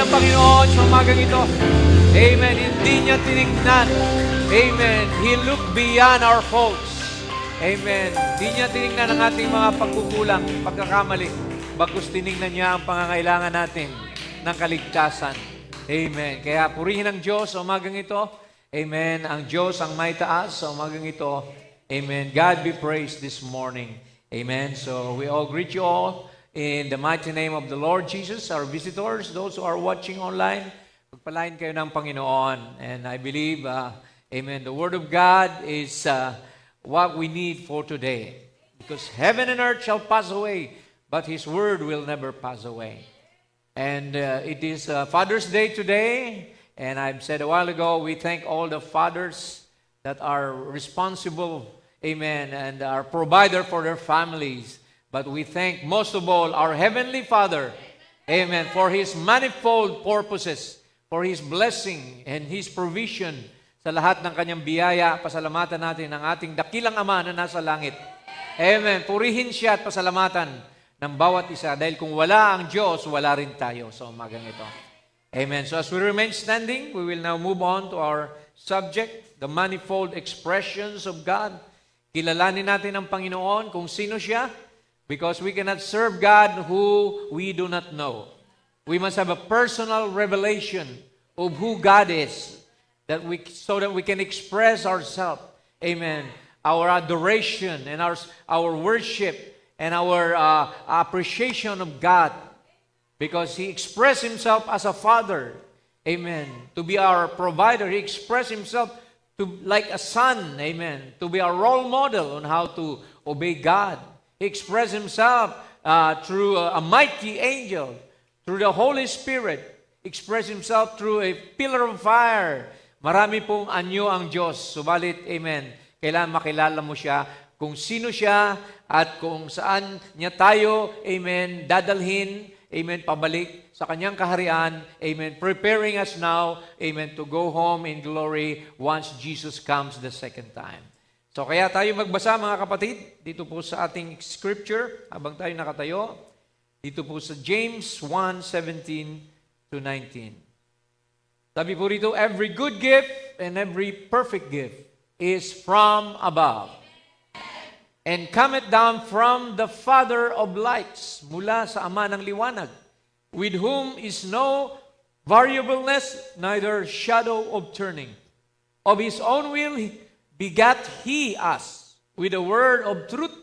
ng Panginoon sa umagang ito. Amen. Hindi niya tinignan. Amen. He looked beyond our faults. Amen. Hindi niya tinignan ang ating mga pagkukulang, pagkakamali. Bagkus tinignan niya ang pangangailangan natin ng kaligtasan. Amen. Kaya purihin ang Diyos sa umagang ito. Amen. Ang Diyos ang may taas sa umagang ito. Amen. God be praised this morning. Amen. So we all greet you all in the mighty name of the Lord Jesus, our visitors, those who are watching online. Pagpalain kayo ng Panginoon. And I believe, amen, the Word of God is what we need for today. Because heaven and earth shall pass away, but His Word will never pass away. And it is Father's Day today. And I've said a while ago, we thank all the fathers that are responsible, amen, and are provider for their families. But we thank most of all our Heavenly Father, amen, for His manifold purposes, for His blessing and His provision sa lahat ng Kanyang biyaya. Pasalamatan natin ang ating dakilang Ama na nasa langit. Amen. Purihin siya at pasalamatan ng bawat isa dahil kung wala ang Diyos, wala rin tayo sa umagang ito. Amen. So as we remain standing, we will now move on to our subject, the manifold expressions of God. Kilalanin natin ang Panginoon kung sino siya, because we cannot serve God who we do not know. We must have a personal revelation of who God is, so that we can express ourselves. Amen. Our adoration and our worship and our appreciation of God, because He expressed Himself as a Father. Amen. To be our provider, He expressed Himself like a son, amen, to be a role model on how to obey God. He expressed Himself through a mighty angel, through the Holy Spirit, expressed Himself through a pillar of fire. Marami pong anyo ang Diyos. Subalit, amen, kailangan makilala mo siya, kung sino siya, at kung saan niya tayo, amen, dadalhin, amen, pabalik sa Kanyang kaharian, amen, preparing us now, amen, to go home in glory once Jesus comes the second time. So kaya tayo magbasa, mga kapatid, dito po sa ating scripture, habang tayo nakatayo, dito po sa James 1:17 to 19. Sabi po rito, every good gift and every perfect gift is from above, and cometh down from the Father of lights, mula sa Ama ng liwanag, with whom is no variableness, neither shadow of turning. Of His own will begat He us with the word of truth,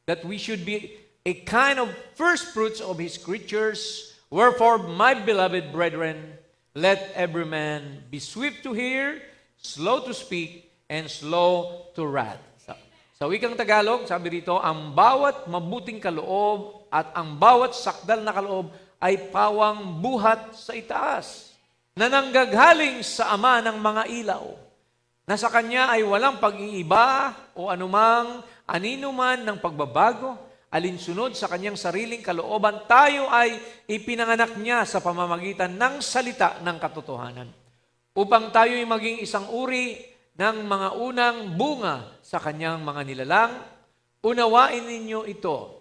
that we should be a kind of first fruits of His creatures. Wherefore, my beloved brethren, let every man be swift to hear, slow to speak, and slow to wrath. Sa wikang Tagalog, sabi rito, ang bawat mabuting kaloob at ang bawat sakdal na kaloob ay pawang buhat sa itaas, na nanggagaling sa Ama ng mga ilaw, na sa Kanya ay walang pag-iiba o anumang aninuman ng pagbabago, alinsunod sa Kanyang sariling kalooban, tayo ay ipinanganak niya sa pamamagitan ng salita ng katotohanan, upang tayo ay maging isang uri ng mga unang bunga sa Kanyang mga nilalang. Unawain ninyo ito,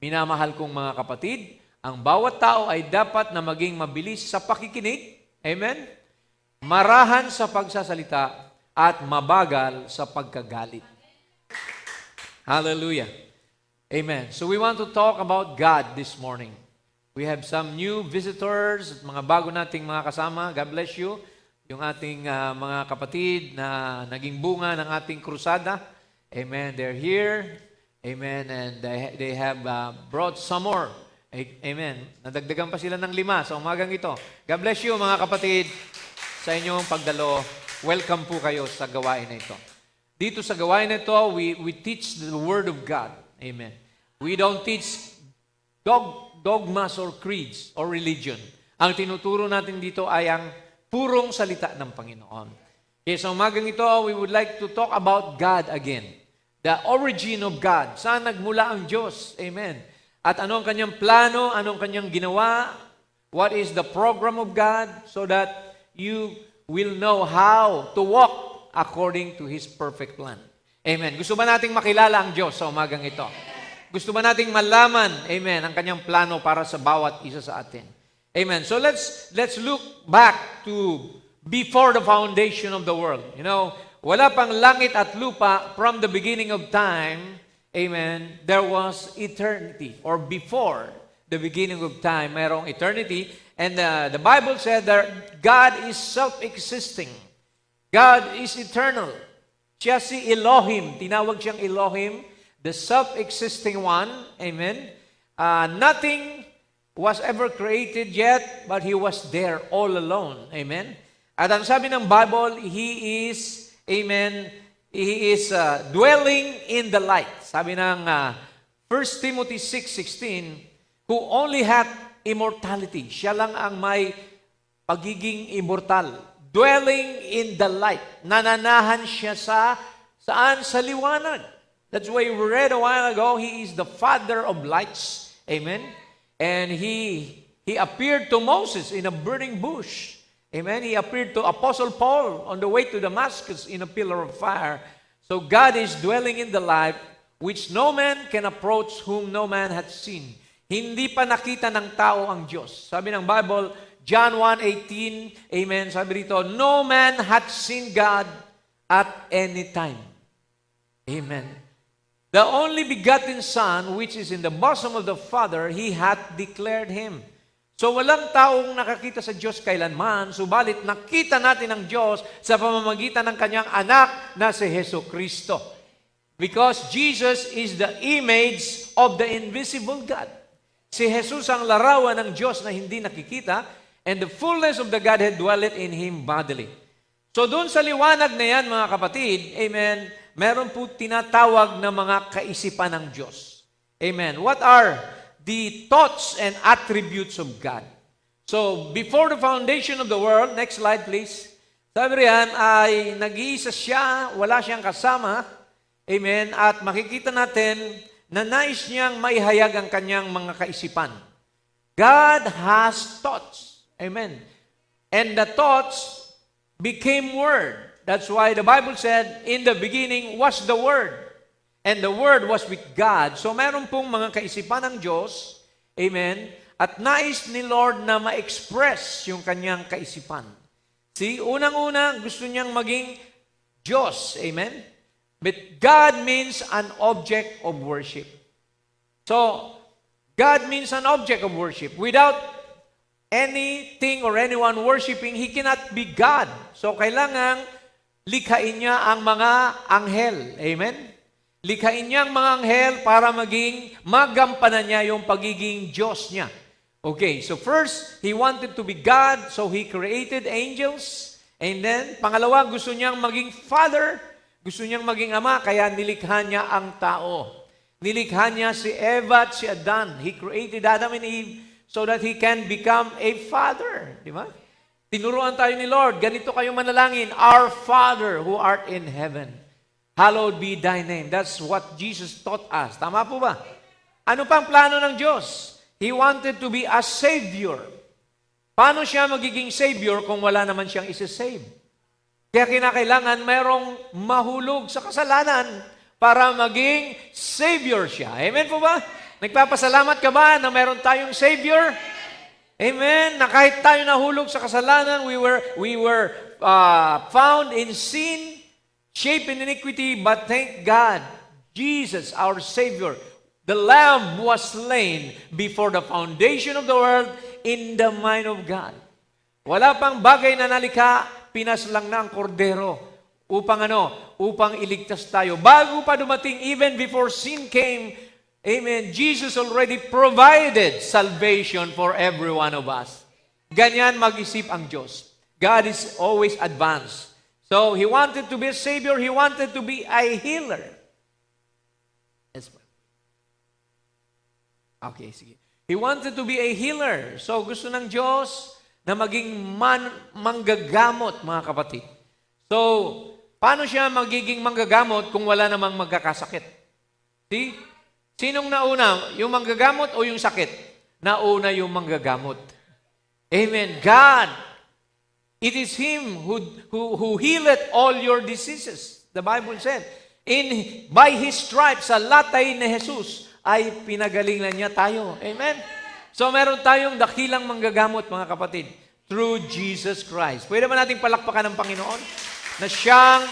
minamahal kong mga kapatid, ang bawat tao ay dapat na maging mabilis sa pakikinig, amen, marahan sa pagsasalita, at mabagal sa pagkagalit. Hallelujah. Amen. So we want to talk about God this morning. We have some new visitors, mga bago nating mga kasama. God bless you. Yung ating mga kapatid na naging bunga ng ating krusada. Amen. They're here. Amen. And they have brought some more. Amen. Nadagdagan pa sila ng 5 sa umagang ito. God bless you, mga kapatid, sa inyong pagdalo. Welcome po kayo sa gawain na ito. Dito sa gawain na ito, we teach the Word of God. Amen. We don't teach dogmas or creeds or religion. Ang tinuturo natin dito ay ang purong salita ng Panginoon. Kaya sa umagang ito, we would like to talk about God again. The origin of God. Saan nagmula ang Diyos? Amen. At ano ang Kanyang plano? Ano ang Kanyang ginawa? What is the program of God? So that you will know how to walk according to His perfect plan. Amen. Gusto ba nating makilala ang Diyos sa umagang ito? Gusto ba nating malaman, amen, ang Kanyang plano para sa bawat isa sa atin? Amen. So let's look back to before the foundation of the world. You know, wala pang langit at lupa from the beginning of time. Amen. There was eternity, or before the beginning of time, mayroong eternity. And the Bible said that God is self-existing. God is eternal. Siya si Elohim. Tinawag siyang Elohim, the self-existing one. Amen. Nothing was ever created yet, but He was there all alone. Amen. At ang sabi ng Bible, He is, amen, He is dwelling in the light. Sabi ng 1 Timothy 6:16, who only hath immortality. Siya lang ang may pagiging immortal. Dwelling in the light. Nananahan siya saan? Sa liwanag. That's why we read a while ago, He is the Father of lights. Amen. And He appeared to Moses in a burning bush. Amen. He appeared to Apostle Paul on the way to Damascus in a pillar of fire. So God is dwelling in the light, which no man can approach, whom no man hath seen. Hindi pa nakita ng tao ang Diyos. Sabi ng Bible, John 1:18, amen, sabi rito, no man hath seen God at any time. Amen. The only begotten Son, which is in the bosom of the Father, He hath declared Him. So walang taong nakakita sa Diyos kailanman, subalit nakita natin ang Diyos sa pamamagitan ng Kanyang anak na si Hesus Kristo. Because Jesus is the image of the invisible God. Si Jesus ang larawan ng Diyos na hindi nakikita, and the fullness of the Godhead dwelleth in Him bodily. So doon sa liwanag na yan, mga kapatid, amen, meron po tinatawag na mga kaisipan ng Diyos. Amen. What are the thoughts and attributes of God? So, before the foundation of the world, next slide please, sabi riyan ay nag-iisa siya, wala siyang kasama, amen, at makikita natin na nais niyang maihayag ang kanyang mga kaisipan. God has thoughts. Amen. And the thoughts became word. That's why the Bible said, in the beginning was the Word. And the Word was with God. So meron pong mga kaisipan ng Diyos. Amen. At nais ni Lord na ma-express yung kanyang kaisipan. See, unang-una, gusto niyang maging Diyos. Amen. But God means an object of worship. So, God means an object of worship. Without anything or anyone worshiping, He cannot be God. So, kailangan likhain niya ang mga anghel. Amen? Likhain niya ang mga anghel para maging magampanan niya yung pagiging Diyos niya. Okay, so first, He wanted to be God, so He created angels. And then, pangalawa, gusto niyang maging Father, gusto niyang maging Ama, kaya nilikha niya ang tao. Nilikha niya si Eva at si Adan. He created Adam and Eve so that He can become a Father. Di ba? Tinuruan tayo ni Lord, ganito kayo manalangin, Our Father who art in heaven, hallowed be Thy name. That's what Jesus taught us. Tama po ba? Ano pang plano ng Diyos? He wanted to be a Savior. Paano siya magiging Savior kung wala naman siyang isa-save? Kaya kinakailangan mayroong mahulog sa kasalanan para maging Savior siya. Amen po ba? Nagpapasalamat ka ba na mayroon tayong Savior? Amen. Na kahit tayo nahulog sa kasalanan, we were found in sin, shaped in iniquity, but thank God, Jesus, our Savior, the Lamb was slain before the foundation of the world in the mind of God. Wala pang bagay na nalikha, pinaslang na ang kordero upang upang iligtas tayo. Bago pa dumating, even before sin came, amen, Jesus already provided salvation for every one of us. Ganyan mag-isip ang Diyos. God is always advanced. So, He wanted to be a Savior. He wanted to be a healer. Yes, okay, sige. He wanted to be a healer. So, gusto ng Diyos na maging manggagamot, mga kapatid. So, paano siya magiging manggagamot kung wala namang magkakasakit? See? Sinong nauna? Yung manggagamot o yung sakit? Nauna yung manggagamot. Amen. God. It is Him who healeth all your diseases. The Bible said, by His stripes, sa latay ni Jesus, ay pinagalingan niya tayo. Amen. So meron tayong dakilang manggagamot, mga kapatid, through Jesus Christ. Pwede ba nating palakpakan ng Panginoon na siyang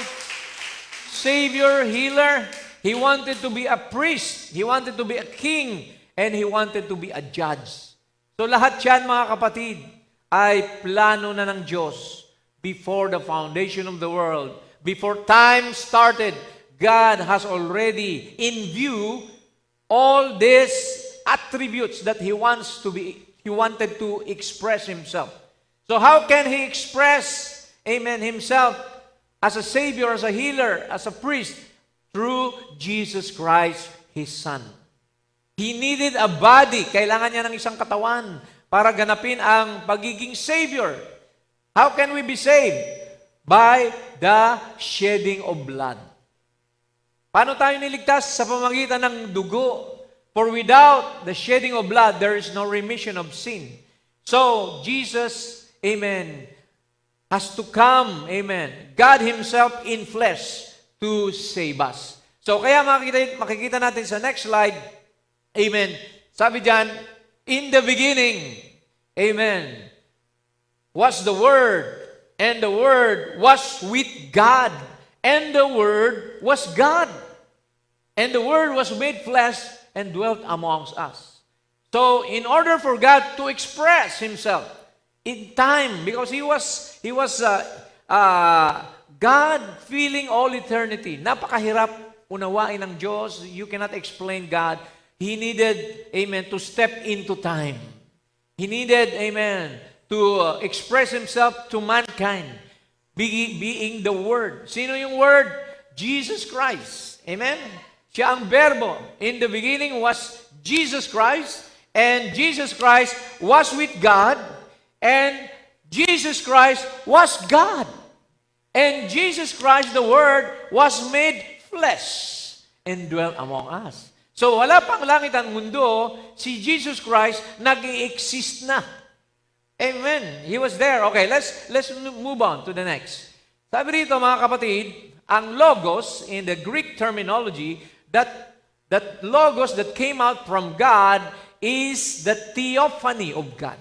Savior, healer? He wanted to be a priest, He wanted to be a king, and He wanted to be a judge. So lahat yan, mga kapatid, ay plano na ng Diyos before the foundation of the world. Before time started, God has already in view all these attributes that He wanted to express Himself. So how can He express, amen, Himself as a Savior, as a healer, as a priest? Through Jesus Christ, His Son. He needed a body. Kailangan niya ng isang katawan para ganapin ang pagiging Savior. How can we be saved? By the shedding of blood. Paano tayo niligtas? Sa pamamagitan ng dugo. For without the shedding of blood, there is no remission of sin. So, Jesus, amen, has to come, amen, God Himself in flesh to save us. So, kaya makikita natin sa next slide, amen, sabi diyan, in the beginning, amen, was the Word, and the Word was with God, and the Word was God. And the Word was made flesh and dwelt amongst us. So, in order for God to express Himself in time, because He was God filling all eternity. Napakahirap unawain ng Diyos. You cannot explain God. He needed, amen, to step into time. He needed, amen, to express Himself to mankind, being the Word. Sino yung Word? Jesus Christ. Amen? Siya ang Verbo. In the beginning was Jesus Christ, and Jesus Christ was with God, and Jesus Christ was God. And Jesus Christ, the Word, was made flesh and dwelt among us. So, wala pang langit ang mundo, si Jesus Christ nag-i-exist na. Amen. He was there. Okay, let's move on to the next. Sabi rito, mga kapatid, ang logos, in the Greek terminology, that logos that came out from God is the theophany of God.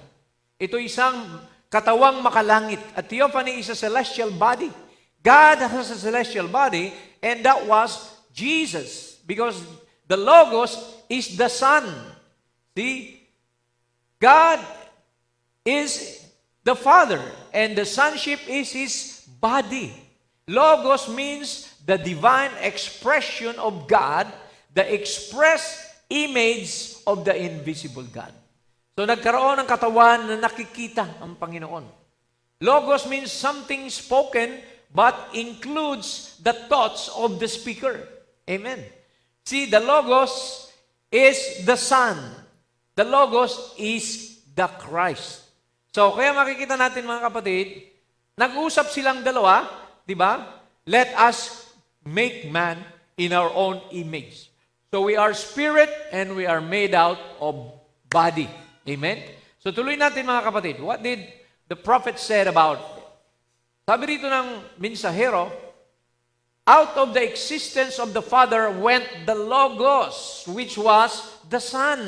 Ito isang katawang makalangit. A theophany is a celestial body. God has a celestial body, and that was Jesus. Because the Logos is the Son. See? God is the Father, and the Sonship is His body. Logos means the divine expression of God, the express image of the invisible God. So nagkaroon ng katawan na nakikita ang Panginoon. Logos means something spoken but includes the thoughts of the speaker. Amen. See, the Logos is the Son. The Logos is the Christ. So, kaya makikita natin, mga kapatid, nag-usap silang dalawa, di ba? Let us make man in our own image. So, we are spirit and we are made out of body. Amen? So, tuloy natin, mga kapatid. What did the prophet said about sabi rito ng mensahero, out of the existence of the Father went the Logos, which was the Son.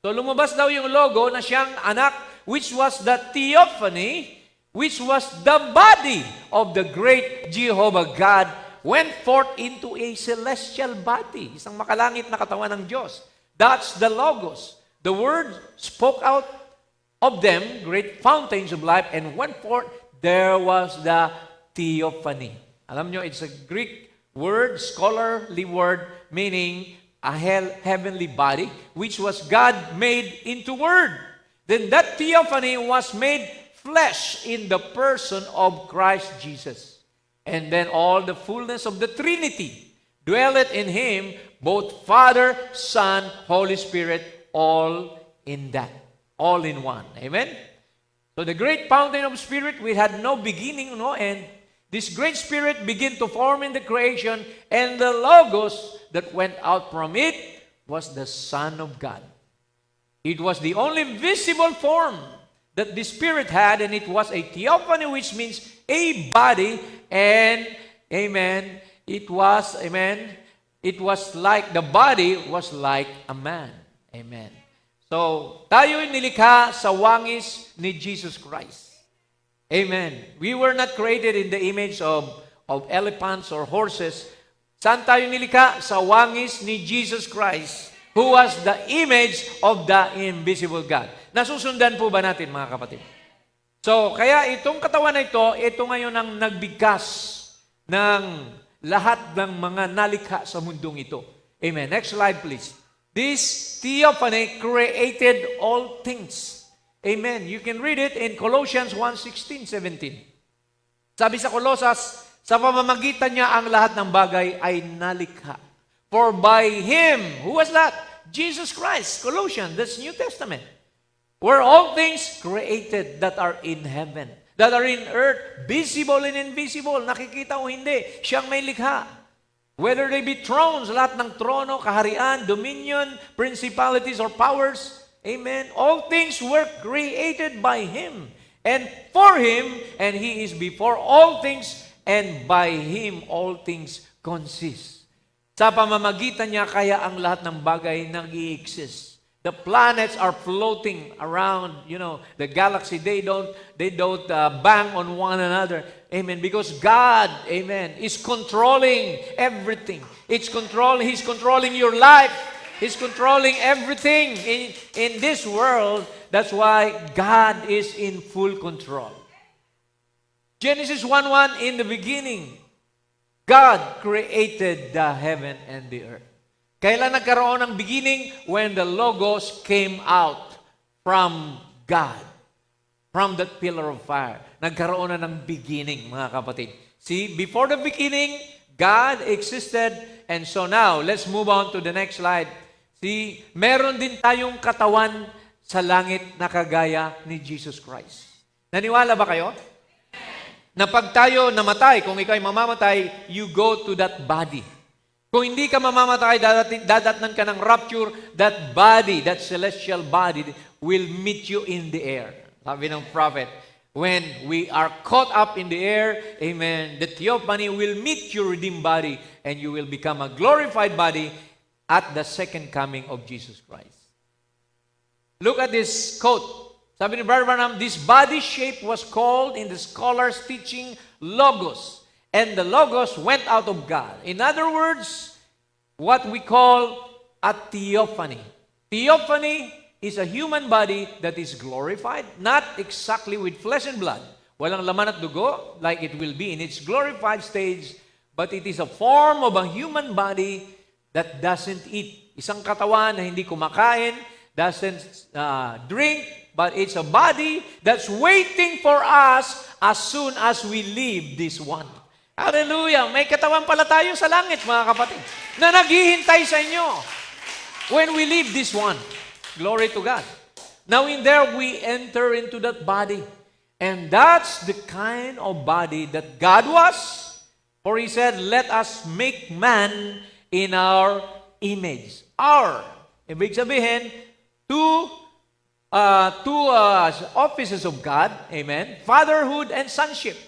So lumabas daw yung logo na siyang anak, which was the theophany, which was the body of the great Jehovah God, went forth into a celestial body. Isang makalangit na katawan ng Diyos. That's the Logos. The Word spoke out of them, great fountains of life, and went forth. There was the theophany. Alam nyo, it's a Greek word, scholarly word, meaning a heavenly body, which was God made into word. Then that theophany was made flesh in the person of Christ Jesus. And then all the fullness of the Trinity dwelleth in Him, both Father, Son, Holy Spirit, all in that. All in one. Amen? So the great fountain of Spirit, we had no beginning, no end. This great Spirit began to form in the creation, and the Logos that went out from it was the Son of God. It was the only visible form that the Spirit had, and it was a theophany, which means a body, and, amen, it was like, the body was like a man. Amen. So, tayo'y nilikha sa wangis ni Jesus Christ. Amen. We were not created in the image of elephants or horses. Saan tayo nilikha? Sa wangis ni Jesus Christ, who was the image of the invisible God. Nasusundan po ba natin, mga kapatid? So, kaya itong katawan na ito ngayon ang nagbigkas ng lahat ng mga nalikha sa mundong ito. Amen. Next slide, please. This theophany created all things. Amen. You can read it in Colossians 1:16, 17. Sabi sa Colosas, sa pamamagitan niya ang lahat ng bagay ay nalikha. For by Him, who was that? Jesus Christ. Colossians, that's New Testament. Were all things created that are in heaven, that are in earth, visible and invisible. Nakikita o hindi, siyang may likha. Whether they be thrones, lahat ng trono, kaharian, dominion, principalities, or powers. Amen. All things were created by Him and for Him, and He is before all things, and by Him all things consist. Sa pamamagitan niya, kaya ang lahat ng bagay nag-i-exist. The planets are floating around, the galaxy. They don't bang on one another. Amen. Because God, amen, is controlling everything. He's controlling your life. He's controlling everything in this world. That's why God is in full control. Genesis 1:1, in the beginning, God created the heaven and the earth. Kailan nagkaroon ng beginning? When the Logos came out from God, from that pillar of fire. Nagkaroon na ng beginning, mga kapatid. See, before the beginning, God existed, and so now, let's move on to the next slide. See, meron din tayong katawan sa langit na kagaya ni Jesus Christ. Naniwala ba kayo? Na pag tayo namatay, kung ikaw ay mamamatay, you go to that body. Kung hindi ka mamamatay, dadatnan ka ng rapture, that body, that celestial body, will meet you in the air. Sabi ng prophet, when we are caught up in the air, amen, the theophany will meet your redeemed body, and you will become a glorified body at the second coming of Jesus Christ. Look at this quote. Sabi ni Brother Branham, this body shape was called in the scholars' teaching Logos. And the Logos went out of God. In other words, what we call a theophany. Theophany is a human body that is glorified, not exactly with flesh and blood. Walang laman at dugo, like it will be in its glorified stage, but it is a form of a human body that doesn't eat. Isang katawan na hindi kumakain, doesn't drink, but it's a body that's waiting for us as soon as we leave this one. Hallelujah! May katawan pala tayo sa langit, mga kapatid, na naghihintay sa inyo when we leave this one. Glory to God. Now in there, we enter into that body. And that's the kind of body that God was. For He said, let us make man in our image. Our. Ibig sabihin, two offices of God. Amen. Fatherhood and sonship.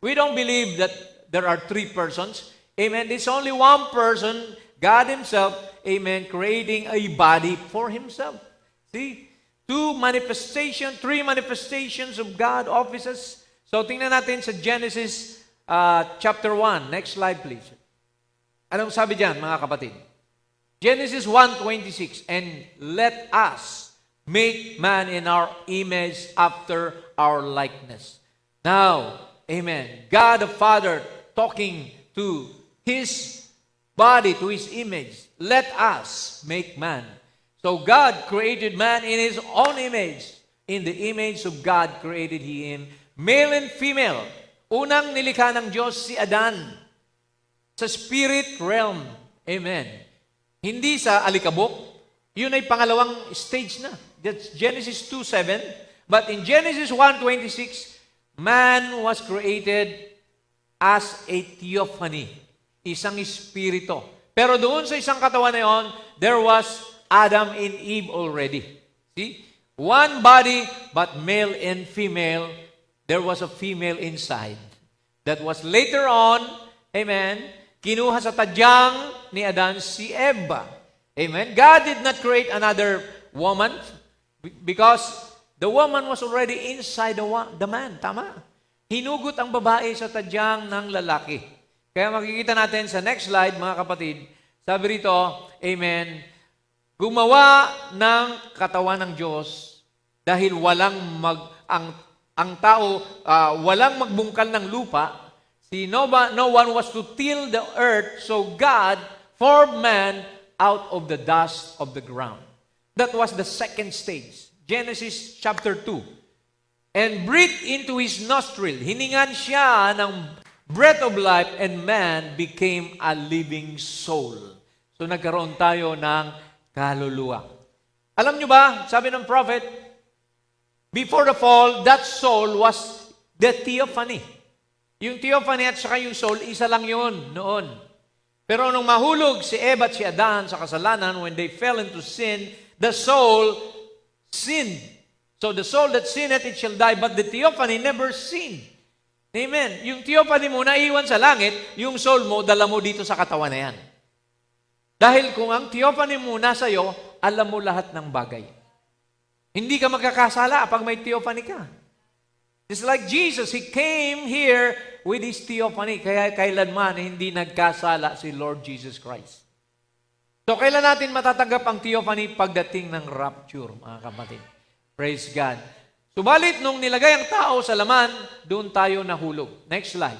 We don't believe that there are three persons. Amen. It's only one person, God Himself, amen, creating a body for Himself. See? Three manifestations of God offices. So, tingnan natin sa Genesis chapter 1. Next slide, please. Anong sabi diyan, mga kapatid? Genesis 1:26, and let us make man in our image after our likeness. Now, amen, God the Father talking to His body, to His image. Let us make man. So God created man in His own image. In the image of God created He him. Male and female. Unang nilikha ng Diyos si Adan. Sa spirit realm. Amen. Hindi sa alikabok. Yun ay pangalawang stage na. That's Genesis 2:7. But in Genesis 1:26, man was created as a theophany, isang espiritu. Pero doon sa isang katawan na yon, there was Adam and Eve already. See? One body, but male and female. There was a female inside. That was later on, amen, kinuha sa tadyang ni Adan si Eva. Amen? God did not create another woman Because the woman was already inside the man. Tama? Hinugot ang babae sa tadyang ng lalaki. Kaya makikita natin sa next slide, mga kapatid, sabi rito, amen, gumawa ng katawan ng Diyos dahil ang tao, walang magbungkal ng lupa. No one was to till the earth, so God formed man out of the dust of the ground. That was the second stage. Genesis chapter 2. And breathed into his nostril. Hiningan siya ng breath of life, and man became a living soul. So nagkaroon tayo ng kaluluwa. Alam nyo ba, sabi ng prophet, before the fall, that soul was the theophany. Yung theophany at saka yung soul, isa lang yun noon. Pero nung mahulog si Eva at si Adan sa kasalanan, when they fell into sin, the soul sinned. So the soul that sinneth, it shall die, but the theophany never sinned. Amen. Yung theophany mo, naiwan sa langit, yung soul mo, dala mo dito sa katawan na yan. Dahil kung ang theophany mo nasa iyo, alam mo lahat ng bagay. Hindi ka magkakasala pag may theophany ka. Just like Jesus, He came here with His theophany. Kaya kailanman hindi nagkasala si Lord Jesus Christ. So kailan natin matatanggap ang theophany pagdating ng rapture, mga kapatid? Praise God. Subalit, nung nilagay ang tao sa laman, doon tayo nahulog. Next slide.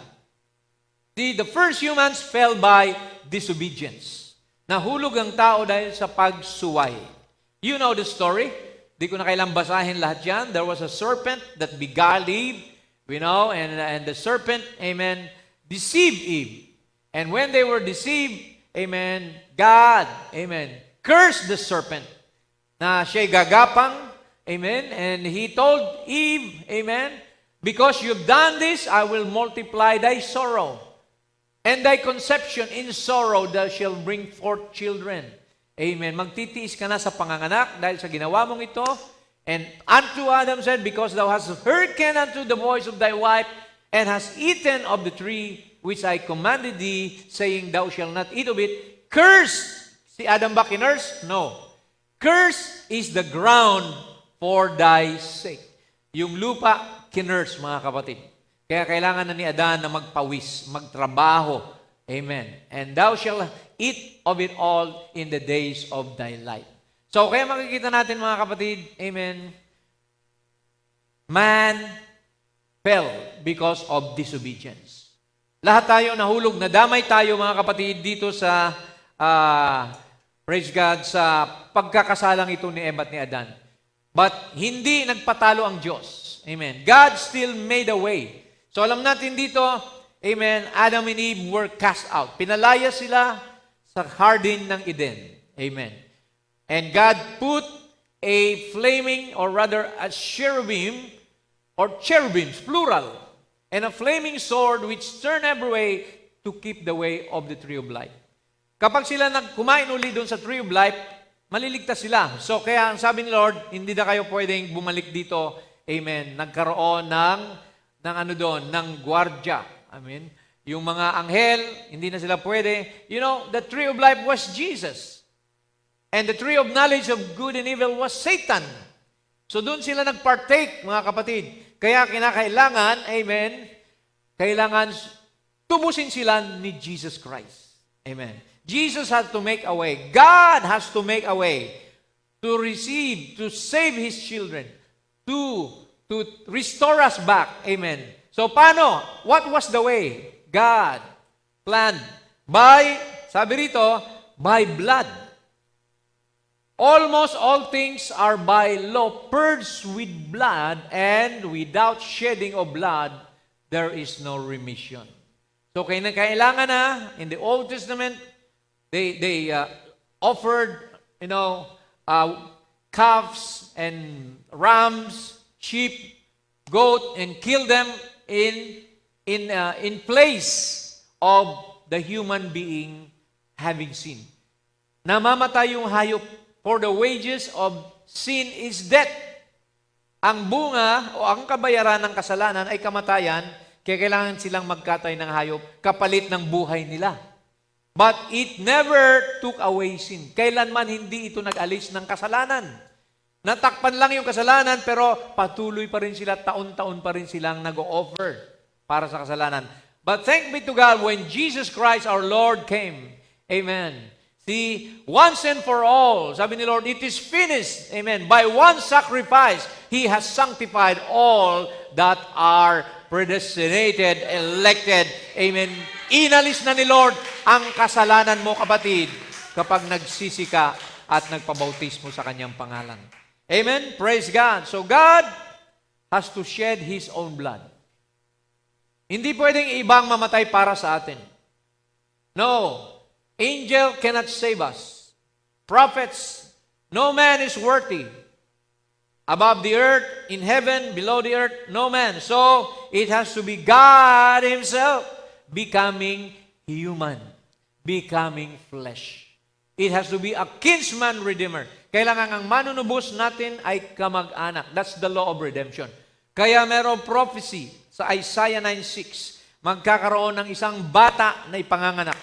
The first humans fell by disobedience. Nahulog ang tao dahil sa pagsuway. You know the story. Di ko na kailang basahin lahat yan. There was a serpent that beguiled Eve, and the serpent, amen, deceived Eve. And when they were deceived, amen, God, amen, cursed the serpent na siya'y gagapang, amen, and He told Eve, amen, because you've done this, I will multiply thy sorrow. And thy conception in sorrow thou shall bring forth children. Amen. Magtitiis ka na sa panganganak dahil sa ginawa mong ito. And unto Adam said, because thou hast hearkened unto the voice of thy wife, and hast eaten of the tree which I commanded thee, saying, thou shalt not eat of it. Cursed! Si Adam ba kinurse? No. Cursed is the ground for thy sake. Yung lupa, kinurse, mga kapatid. Kaya kailangan na ni Adan na magpawis, magtrabaho. Amen. And thou shalt eat of it all in the days of thy life. So, kaya makikita natin, mga kapatid, amen, man fell because of disobedience. Lahat tayo nahulog, nadamay tayo, mga kapatid, dito sa, praise God, sa pagkakasalang ito ni Eva at ni Adan. But hindi nagpatalo ang Diyos. Amen. God still made a way. So, alam natin dito, amen, Adam and Eve were cast out. Pinalaya sila sa Garden ng Eden. Amen. And God put a flaming, or rather a cherubim, or cherubims, plural, and a flaming sword which turned every way to keep the way of the tree of life. Kapag sila nagkumain uli doon sa tree of life, maliligtas sila. So kaya ang sabi ni Lord, hindi na kayo pwedeng bumalik dito. Amen. Nagkaroon ng gwardya. Amen. Yung mga anghel, hindi na sila pwede. The tree of life was Jesus. And the tree of knowledge of good and evil was Satan. So doon sila nagpartake, mga kapatid. Kaya kinakailangan, amen, kailangan tubusin sila ni Jesus Christ. Amen. Jesus has to make a way. God has to make a way to receive, to save His children, to restore us back. Amen. So paano? What was the way? God planned by, sabi rito, by blood. Almost all things are by law purged with blood, and without shedding of blood, there is no remission. So kailangan na, in the Old Testament, they offered, calves and rams, sheep, goat, and killed them in place of the human being having sin. Namamatay yung hayop. For the wages of sin is death. Ang bunga o ang kabayaran ng kasalanan ay kamatayan, kaya kailangan silang magkatay ng hayop kapalit ng buhay nila. But it never took away sin. Kailanman hindi ito nag-alis ng kasalanan. Natakpan lang yung kasalanan, pero patuloy pa rin sila, taon-taon pa rin silang nag-o-offer para sa kasalanan. But thank be to God, when Jesus Christ our Lord came, amen, see, once and for all, sabi ni Lord, it is finished, amen, by one sacrifice, He has sanctified all that are predestinated, elected, amen. Inalis na ni Lord ang kasalanan mo, kapatid, kapag nagsisi ka at nagpabautismo sa Kanyang pangalan. Amen? Praise God. So God has to shed His own blood. Hindi pwedeng ibang mamatay para sa atin. No. Angel cannot save us. Prophets, no man is worthy. Above the earth, in heaven, below the earth, no man. So, it has to be God Himself becoming human, becoming flesh. It has to be a kinsman redeemer. Kailangan ang manunubos natin ay kamag-anak. That's the law of redemption. Kaya merong prophecy sa Isaiah 9:6, magkakaroon ng isang bata na ipanganganak.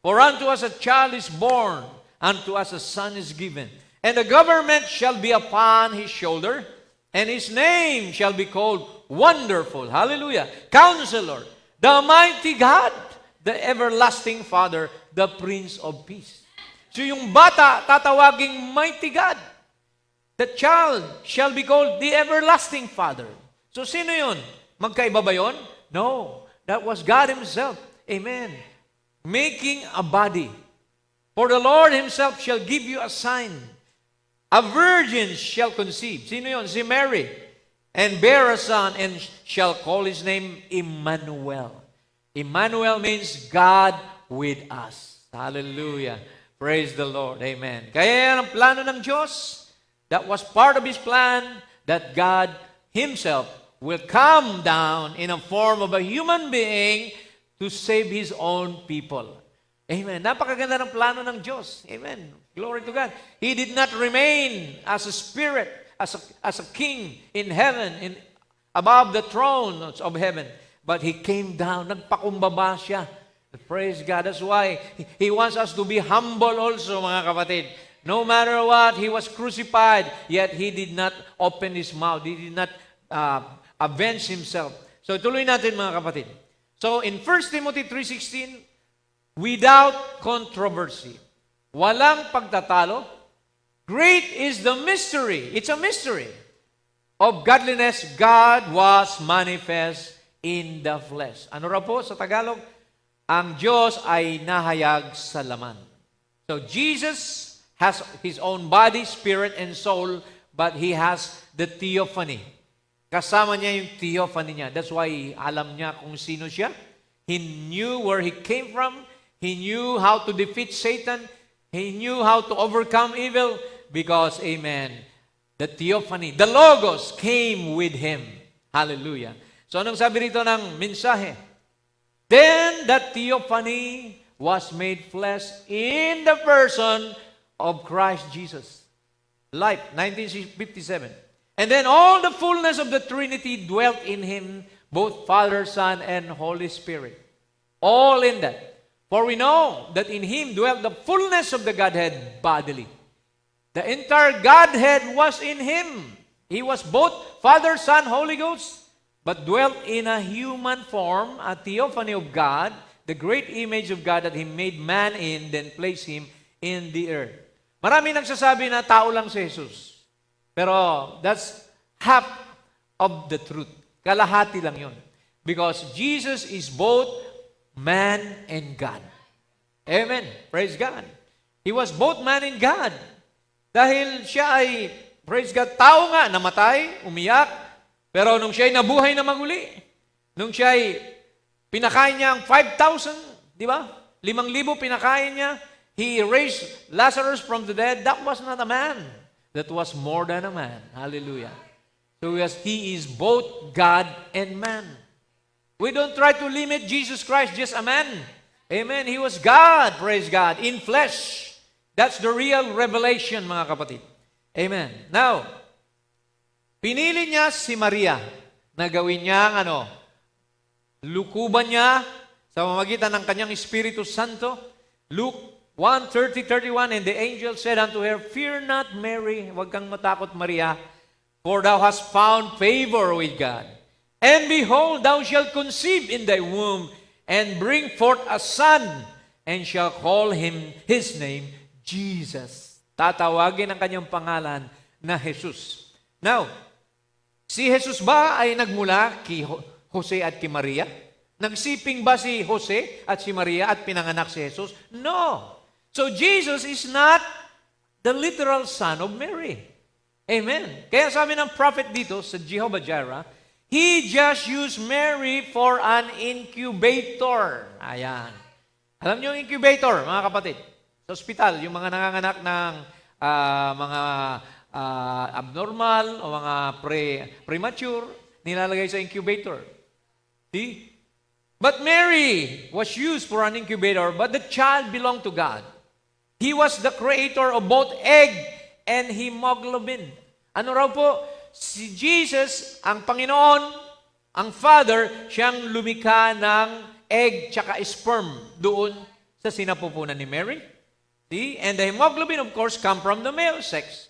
For unto us a child is born, unto us a son is given. And the government shall be upon His shoulder, and His name shall be called Wonderful. Hallelujah. Counselor, the mighty God, the everlasting Father, the Prince of Peace. So yung bata, tatawaging mighty God. The child shall be called the everlasting Father. So sino yun? Magkaiba ba yun? No. That was God Himself. Amen. Making a body. For the Lord Himself shall give you a sign. A virgin shall conceive. Sino yun? Si Mary. And bear a son, and shall call His name Emmanuel. Emmanuel means God with us. Hallelujah. Praise the Lord. Amen. Kaya yan ang plano ng Diyos. That was part of His plan, that God Himself will come down in a form of a human being to save His own people. Amen. Napakaganda ng plano ng Diyos. Amen. Glory to God. He did not remain as a spirit, as a king in heaven, above the throne of heaven. But He came down. Nagpakumbaba siya. Praise God. That's why He wants us to be humble also, mga kapatid. No matter what, He was crucified, yet He did not open His mouth. He did not avenge Himself. So tuloy natin, mga kapatid. So in 1 Timothy 3:16, without controversy, walang pagtatalo, great is the mystery. It's a mystery of godliness. God was manifest in the flesh. Ano raw po sa Tagalog? Ang Diyos ay nahayag sa laman. So Jesus has His own body, spirit, and soul, but He has the theophany. Kasama niya yung theophany niya. That's why alam niya kung sino siya. He knew where He came from. He knew how to defeat Satan. He knew how to overcome evil because, amen, the theophany, the Logos came with Him. Hallelujah. So anong sabi rito ng mensahe? Then that theophany was made flesh in the person of Christ Jesus. Life, 1957. And then all the fullness of the Trinity dwelt in Him, both Father, Son, and Holy Spirit. All in that. For we know that in Him dwelt the fullness of the Godhead bodily. The entire Godhead was in Him. He was both Father, Son, Holy Ghost, but dwelt in a human form, a theophany of God, the great image of God that He made man in, then placed Him in the earth. Marami nagsasabi na tao lang si Jesus. Pero that's half of the truth. Kalahati lang yun. Because Jesus is both man and God. Amen. Praise God. He was both man and God. Dahil siya ay, praise God, tao nga, namatay, umiyak, pero nung siya ay nabuhay na maguli, nung siya ay pinakain niya ang 5,000, di ba? 5,000 pinakain niya, He raised Lazarus from the dead. That was not a man. That was more than a man. Hallelujah. So He is both God and man. We don't try to limit Jesus Christ, just a man. Amen. He was God, praise God, in flesh. That's the real revelation, mga kapatid. Amen. Now, pinili niya si Maria na gawin niya lukuban niya sa pamamagitan ng kanyang Espiritu Santo. Luke 1:30-31, and the angel said unto her, Fear not, Mary, huwag kang matakot, Maria, for thou hast found favor with God. And behold, thou shalt conceive in thy womb, and bring forth a son, and shall call him his name Jesus. Tatawagin ang kanyang pangalan na Jesus. Now, si Jesus ba ay nagmula kay Jose at kay Maria? Nagsiping ba si Jose at si Maria at pinanganak si Jesus? No. So Jesus is not the literal son of Mary. Amen. Kaya sabi ng prophet dito sa Jehovah Jireh, He just used Mary for an incubator. Ayan. Alam niyo yung incubator, mga kapatid? Sa ospital, yung mga nanganganak ng mga abnormal o mga premature, nilalagay sa incubator. See? But Mary was used for an incubator, but the child belonged to God. He was the creator of both egg and hemoglobin. Ano raw po? Si Jesus, ang Panginoon, ang Father, siyang lumikha ng egg tsaka sperm doon sa sinapupunan ni Mary. See? And the hemoglobin, of course, come from the male sex.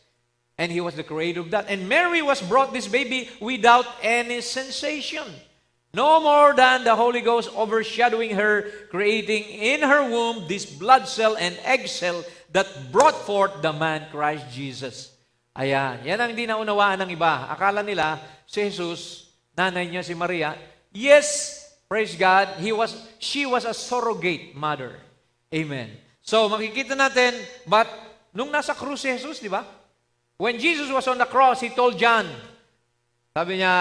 And He was the creator of that. And Mary was brought this baby without any sensation. No more than the Holy Ghost overshadowing her, creating in her womb this blood cell and egg cell that brought forth the man Christ Jesus. Ayan. Yan ang hindi naunawaan ng iba. Akala nila, si Jesus, nanay niya si Maria. Yes, praise God, she was a surrogate mother. Amen. So, makikita natin, but nung nasa krus si Jesus, di ba? When Jesus was on the cross, He told John, sabi niya,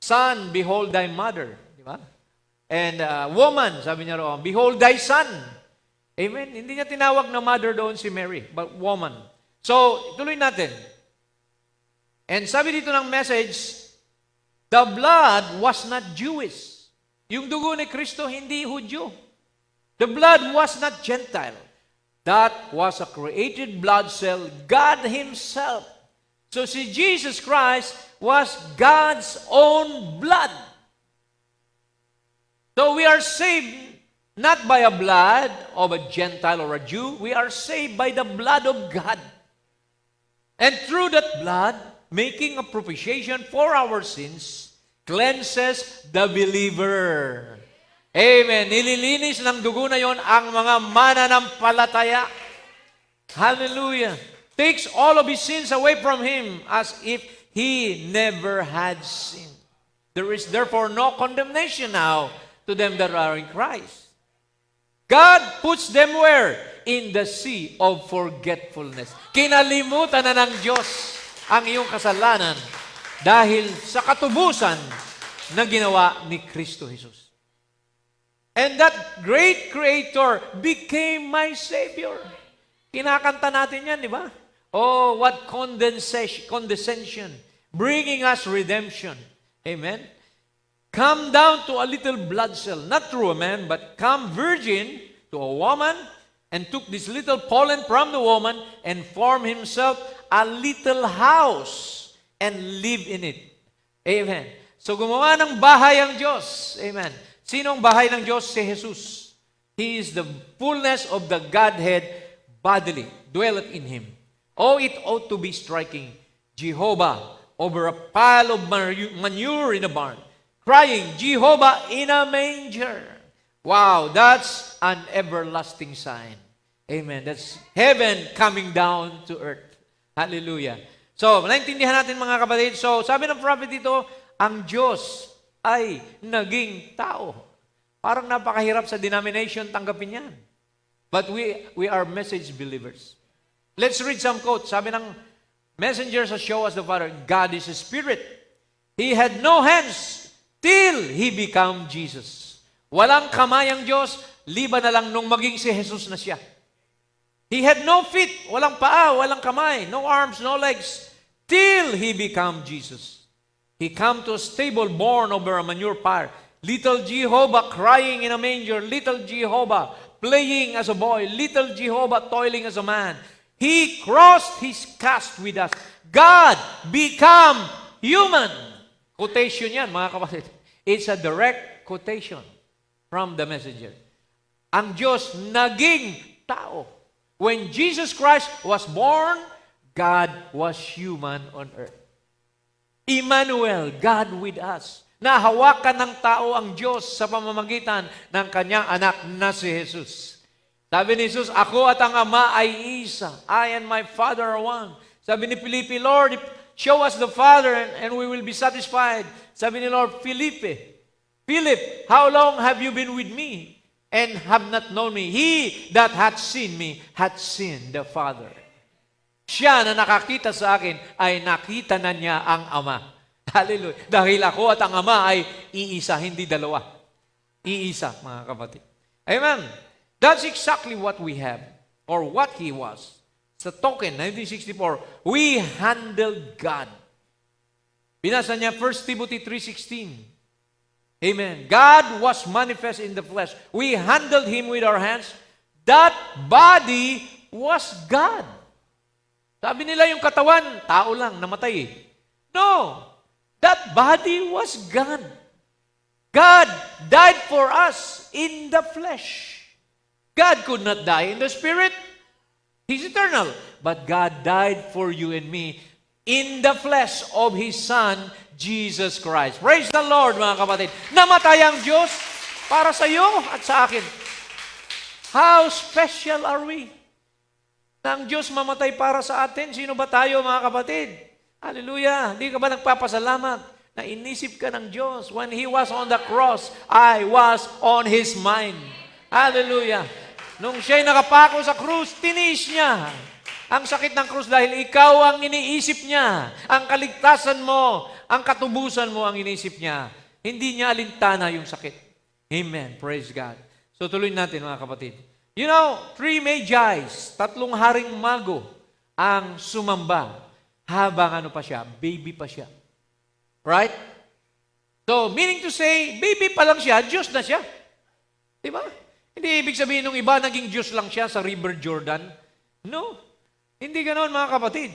Son, behold thy mother. Di ba? And woman, sabi niya roon, behold thy son. Amen? Hindi niya tinawag na mother doon si Mary, but woman. So, tuloy natin. And sabi dito ng message, the blood was not Jewish. Yung dugo ni Kristo, hindi Hudyo. The blood was not Gentile. That was a created blood cell, God Himself. So si Jesus Christ was God's own blood. So we are saved not by a blood of a Gentile or a Jew. We are saved by the blood of God. And through that blood, making a propitiation for our sins, cleanses the believer. Amen. Nililinis ng dugo na yon ang mga mananampalataya. Hallelujah. Takes all of his sins away from him as if he never had sinned. There is therefore no condemnation now to them that are in Christ. God puts them where? In the sea of forgetfulness. Kinalimutan na ng Diyos ang iyong kasalanan dahil sa katubusan na ginawa ni Kristo Jesus. And that great Creator became my Savior. Kinakanta natin yan, di ba? Oh, what condescension, bringing us redemption. Amen? Come down to a little blood cell, not through a man, but come virgin to a woman, and took this little pollen from the woman, and formed himself a little house, and lived in it. Amen. So gumawa ng bahay ang Diyos. Amen. Sino ang bahay ng Diyos? Si Jesus. He is the fullness of the Godhead bodily, dwelleth in Him. Oh, it ought to be striking Jehovah over a pile of manure in a barn, crying, Jehovah in a manger. Wow, that's an everlasting sign. Amen. That's heaven coming down to earth. Hallelujah. So, naintindihan natin mga kapatid. So, sabi ng prophet dito, ang Diyos ay naging tao. Parang napakahirap sa denomination tanggapin yan. But we are message believers. Let's read some quotes. Sabi ng messenger sa Show Us the Father, God is a spirit. He had no hands till He became Jesus. Walang kamay ang Diyos, liban na lang nung maging si Jesus na siya. He had no feet, walang paa, walang kamay, no arms, no legs, till He became Jesus. He came to a stable born over a manure pile. Little Jehovah crying in a manger, little Jehovah playing as a boy, little Jehovah toiling as a man. He crossed His caste with us. God become human. Quotation yan, mga kapatid. It's a direct quotation from the messenger. ang Diyos naging tao. When Jesus Christ was born, God was human on earth. Emmanuel, God with us. Nahawakan ng tao ang Diyos sa pamamagitan ng kanyang anak na si Jesus. Sabi ni Jesus, ako at ang Ama ay isa. I and my Father are one. Sabi ni Felipe, Lord, show us the Father and we will be satisfied. Sabi ni Lord, Philip, how long have you been with me and have not known me? He that hath seen me hath seen the Father. Siya na nakakita sa akin ay nakita na niya ang Ama. Hallelujah. Dahil ako at ang Ama ay iisa, hindi dalawa. Iisa, mga kapatid. Amen. That's exactly what we have, or what He was. Sa token, 1964, we handled God. Binasa niya 1 Timothy 3:16. Amen. God was manifest in the flesh. We handled Him with our hands. That body was God. Sabi nila yung katawan, tao lang, namatay eh. No. That body was God. God died for us in the flesh. God could not die in the spirit. He's eternal. But God died for you and me in the flesh of His Son, Jesus Christ. Praise the Lord, mga kapatid. Namatay ang Diyos para sa iyo at sa akin. How special are we? Na ang Diyos mamatay para sa atin. Sino ba tayo, mga kapatid? Hallelujah. Hindi ka ba nagpapasalamat na inisip ka ng Diyos? When He was on the cross, I was on His mind. Hallelujah. Nung siya'y nakapako sa krus, tiniis niya ang sakit ng krus dahil ikaw ang iniisip niya. Ang kaligtasan mo, ang katubusan mo ang iniisip niya. Hindi niya alintana yung sakit. Amen. Praise God. So tuloy natin, mga kapatid. You know, 3 Magi's, 3 haring mago ang sumamba habang ano pa siya, baby pa siya. Right? So, meaning to say, baby pa lang siya, Diyos na siya. Diba? Hindi ibig sabihin nung iba, naging Diyos lang siya sa River Jordan. No. Hindi ganoon, mga kapatid.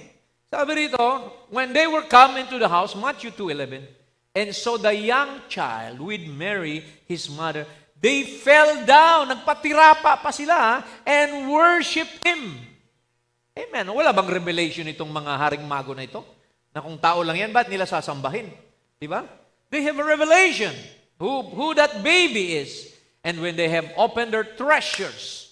Sabi rito, when they were come into the house, Matthew 2:11, and saw the young child with Mary, his mother, they fell down, nagpatirapa pa sila, and worshiped Him. Amen. Wala bang revelation itong mga haring mago na ito? Na kung tao lang yan, ba't nila sasambahin? Diba? They have a revelation who that baby is. And when they have opened their treasures,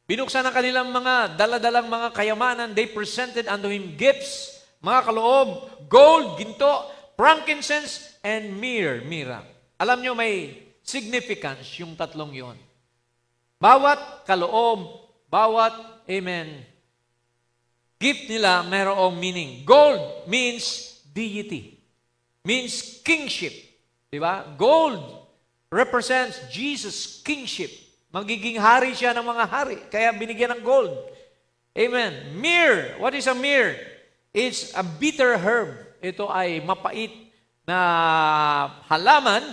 binuksan ang kanilang mga daladalang mga kayamanan, they presented unto Him gifts, mga kaloob, gold, ginto, frankincense, and myrrh. Alam nyo, may significance yung tatlong yon. Bawat kaloob, bawat, amen, gift nila mayroong meaning. Gold means deity, means kingship. Diba? Gold represents Jesus' kingship. Magiging hari siya ng mga hari. Kaya binigyan ng gold. Amen. Myrrh. What is a myrrh? It's a bitter herb. Ito ay mapait na halaman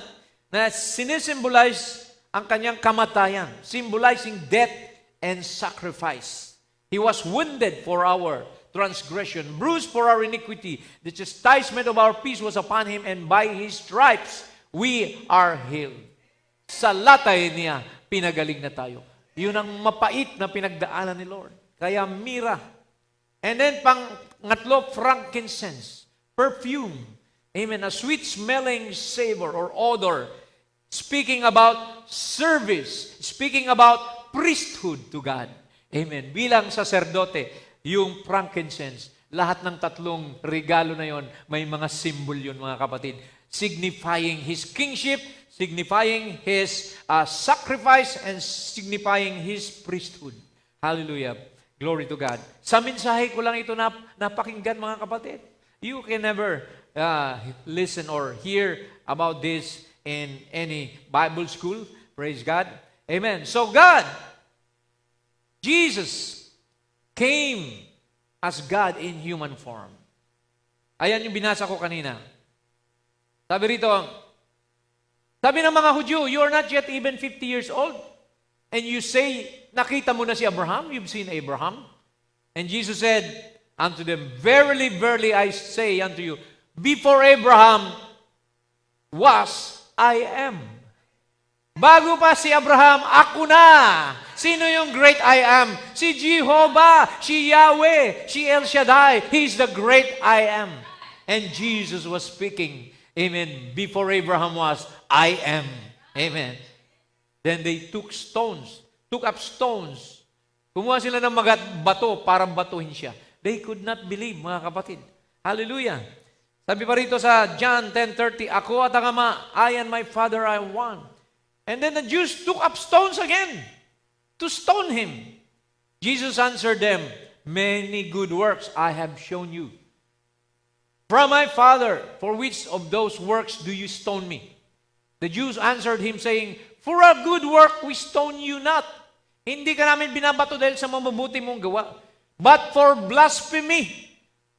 na sinisimbolize ang kanyang kamatayan. Symbolizing death and sacrifice. He was wounded for our transgression, bruised for our iniquity. The chastisement of our peace was upon Him, and by His stripes we are healed. Sa latay niya, pinagaling na tayo. Yun ang mapait na pinagdaanan ni Lord. Kaya mira. And then pangatlo, frankincense, perfume. Amen. A sweet-smelling savor or odor. Speaking about service. Speaking about priesthood to God. Amen. Bilang saserdote, yung frankincense, lahat ng tatlong regalo na yon, may mga symbol yun, mga kapatid. Signifying His kingship, signifying His sacrifice, and signifying His priesthood. Hallelujah. Glory to God. Sa mensahe ko lang ito napakinggan, mga kapatid. You can never listen or hear about this in any Bible school. Praise God. Amen. So God, Jesus, came as God in human form. Ayan yung binasa ko kanina. Sabi rito, sabi ng mga Hudyo, you are not yet even 50 years old. And you say, nakita mo na si Abraham? You've seen Abraham? And Jesus said unto them, verily, verily, I say unto you, before Abraham was, I am. Bago pa si Abraham, ako na. Sino yung great I am? Si Jehovah, si Yahweh, si El Shaddai. He's the great I am. And Jesus was speaking, amen, before Abraham was, I am. Amen. Then they took up stones. Kumuha sila ng bato para batuhin siya. They could not believe, mga kapatid. Hallelujah. Sabi pa rito sa John 10:30, ako at ang Ama, I and my Father are one. And then the Jews took up stones again to stone him. Jesus answered them, many good works I have shown you. From my Father, for which of those works do you stone me? The Jews answered him, saying, for a good work we stone you not. Hindi ka namin binabato dahil sa mabubuti mong gawa, but for blasphemy,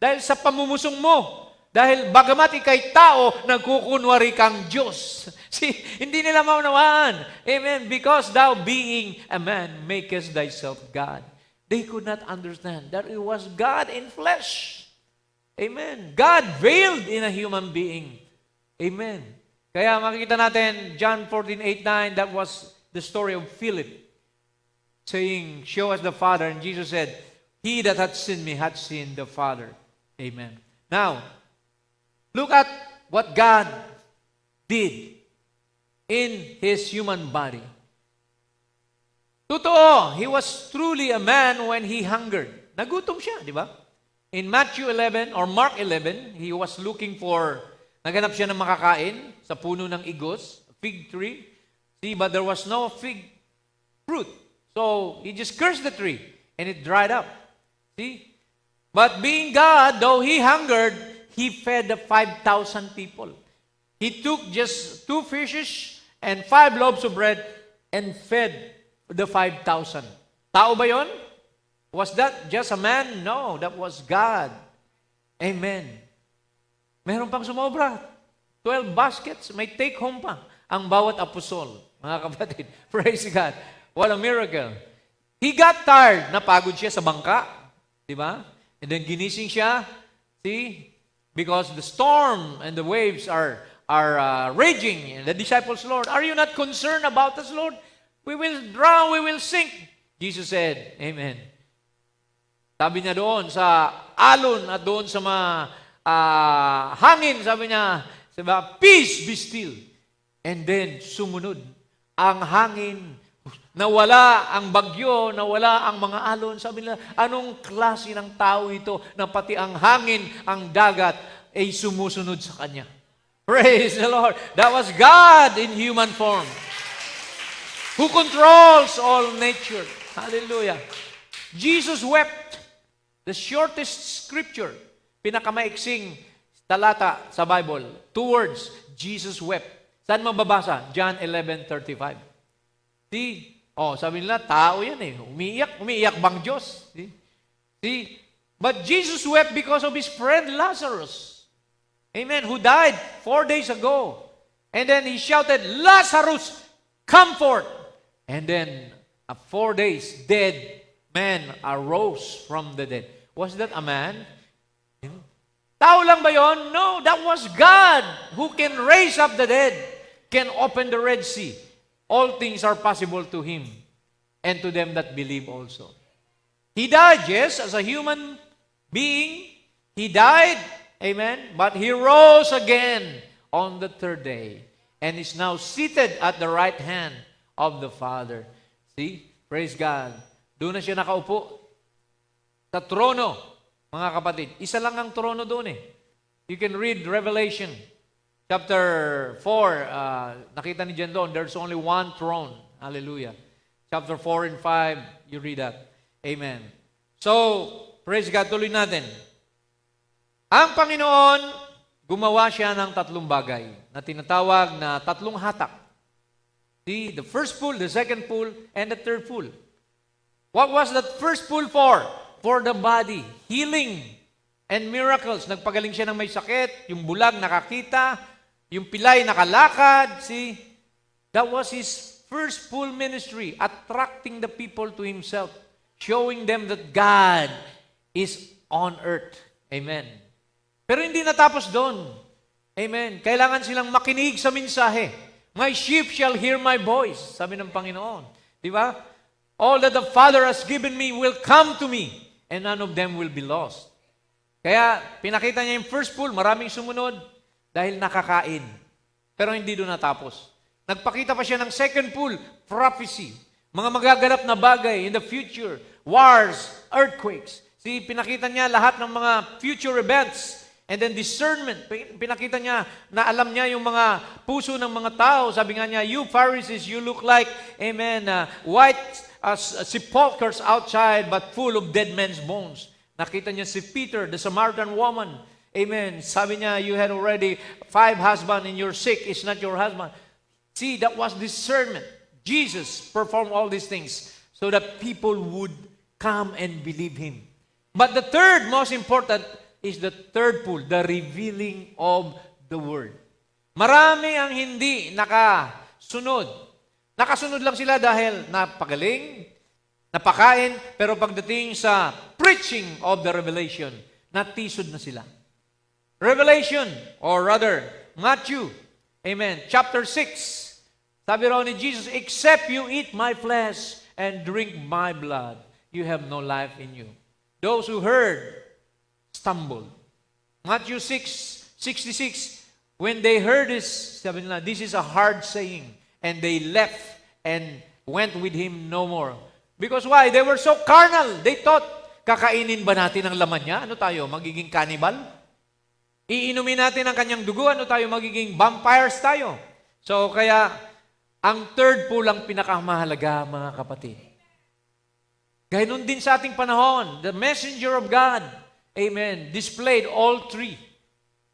dahil sa pamumusong mo. Dahil bagamat ikay tao, nagkukunwari kang Diyos. See, hindi nila maunawaan. Amen. Because thou being a man, makest thyself God. They could not understand that it was God in flesh. Amen. God veiled in a human being. Amen. Kaya makikita natin, John 14:8-9, that was the story of Philip, saying, show us the Father. And Jesus said, he that hath seen me hath seen the Father. Amen. Now, look at what God did in His human body. Totoo, He was truly a man when He hungered. Nagutom siya, di ba? In Matthew 11 or Mark 11, He was looking for, naganap siya ng makakain sa puno ng igos, a fig tree. See, but there was no fig fruit. So, He just cursed the tree and it dried up. See? But being God, though He hungered, He fed the 5,000 people. He took just 2 fishes and 5 loaves of bread and fed the 5,000. Tao ba yon? Was that just a man? No, that was God. Amen. Meron pang sumobra. 12 baskets, may take home pa ang bawat apostol. Mga kapatid, praise God. What a miracle. He got tired. Napagod siya sa bangka. Di ba? And then ginising siya. See? Because the storm and the waves are raging. And the disciples, Lord, are you not concerned about us, Lord? We will drown, we will sink. Jesus said, Amen. Sabi niya doon sa alon at doon sa mga hangin, sabi niya, peace, be still. And then, sumunod. Ang hangin, nawala ang bagyo, nawala ang mga alon. Sabi nila, anong klase ng tao ito na pati ang hangin, ang dagat, ay sumusunod sa Kanya. Praise the Lord. That was God in human form, who controls all nature. Hallelujah. Jesus wept. The shortest scripture, pinakamaiksing talata sa Bible. 2 words, Jesus wept. Saan mababasa? John 11:35. See? Sabi nila, tao yan eh. Umiiyak bang Diyos? See? But Jesus wept because of his friend Lazarus. Amen. Who died 4 days ago. And then he shouted, Lazarus, come forth. And then, 4 days, dead man arose from the dead. Was that a man? Tao lang ba yon? No, that was God who can raise up the dead, can open the Red Sea. All things are possible to Him and to them that believe also. He died, yes, as a human being. He died, amen, but He rose again on the 3rd day and is now seated at the right hand of the Father. See? Praise God. Doon na siya nakaupo. Sa trono, mga kapatid. Isa lang ang trono doon eh. You can read Revelation chapter 4. Nakita ni Jen doon, there's only one throne. Hallelujah. Chapter 4 and 5, you read that. Amen. So, praise God, tuloy natin. Ang Panginoon, gumawa siya ng 3 bagay na tinatawag na 3 hatak. See, the first pool, the second pool, and the third pool. What was that first pool for? For the body. Healing and miracles. Nagpagaling siya ng may sakit, yung bulag nakakita, yung pilay nakalakad. See, that was his first full ministry, attracting the people to himself, showing them that God is on earth. Amen. Pero hindi natapos doon. Amen. Kailangan silang makinig sa mensahe. My sheep shall hear my voice, sabi ng Panginoon. Di ba? All that the Father has given me will come to me, and none of them will be lost. Kaya, pinakita niya yung first pool, maraming sumunod, dahil nakakain. Pero hindi doon natapos. Nagpakita pa siya ng second pool, prophecy. Mga magaganap na bagay in the future, wars, earthquakes. Pinakita niya lahat ng mga future events. And then discernment, pinakita niya na alam niya yung mga puso ng mga tao. Sabi nga niya, you Pharisees, you look like, amen, white sepulchres outside but full of dead men's bones. Nakita niya si Peter, the Samaritan woman. Amen. Sabi niya, you had already 5 husbands and you're sick, it's not your husband. See, that was discernment. Jesus performed all these things so that people would come and believe Him. But the third most important is the third pool, the revealing of the Word. Marami ang hindi nakasunod. Nakasunod lang sila dahil napagaling, napakain, pero pagdating sa preaching of the revelation, natisod na sila. Revelation, or rather, Matthew, amen, chapter 6, sabi raw ni Jesus, except you eat my flesh and drink my blood, you have no life in you. Those who heard stumbled. Matthew 6:66, when they heard this, sabi nila, this is a hard saying, and they left and went with Him no more. Because why? They were so carnal. They thought, kakainin ba natin ang laman niya? Ano tayo? Magiging cannibal? Iinumin natin ang kanyang dugo? Ano tayo? Magiging vampires tayo? So, kaya, ang third pool ang pinakamahalaga, mga kapatid. Gayun din sa ating panahon, the messenger of God, amen, displayed all three.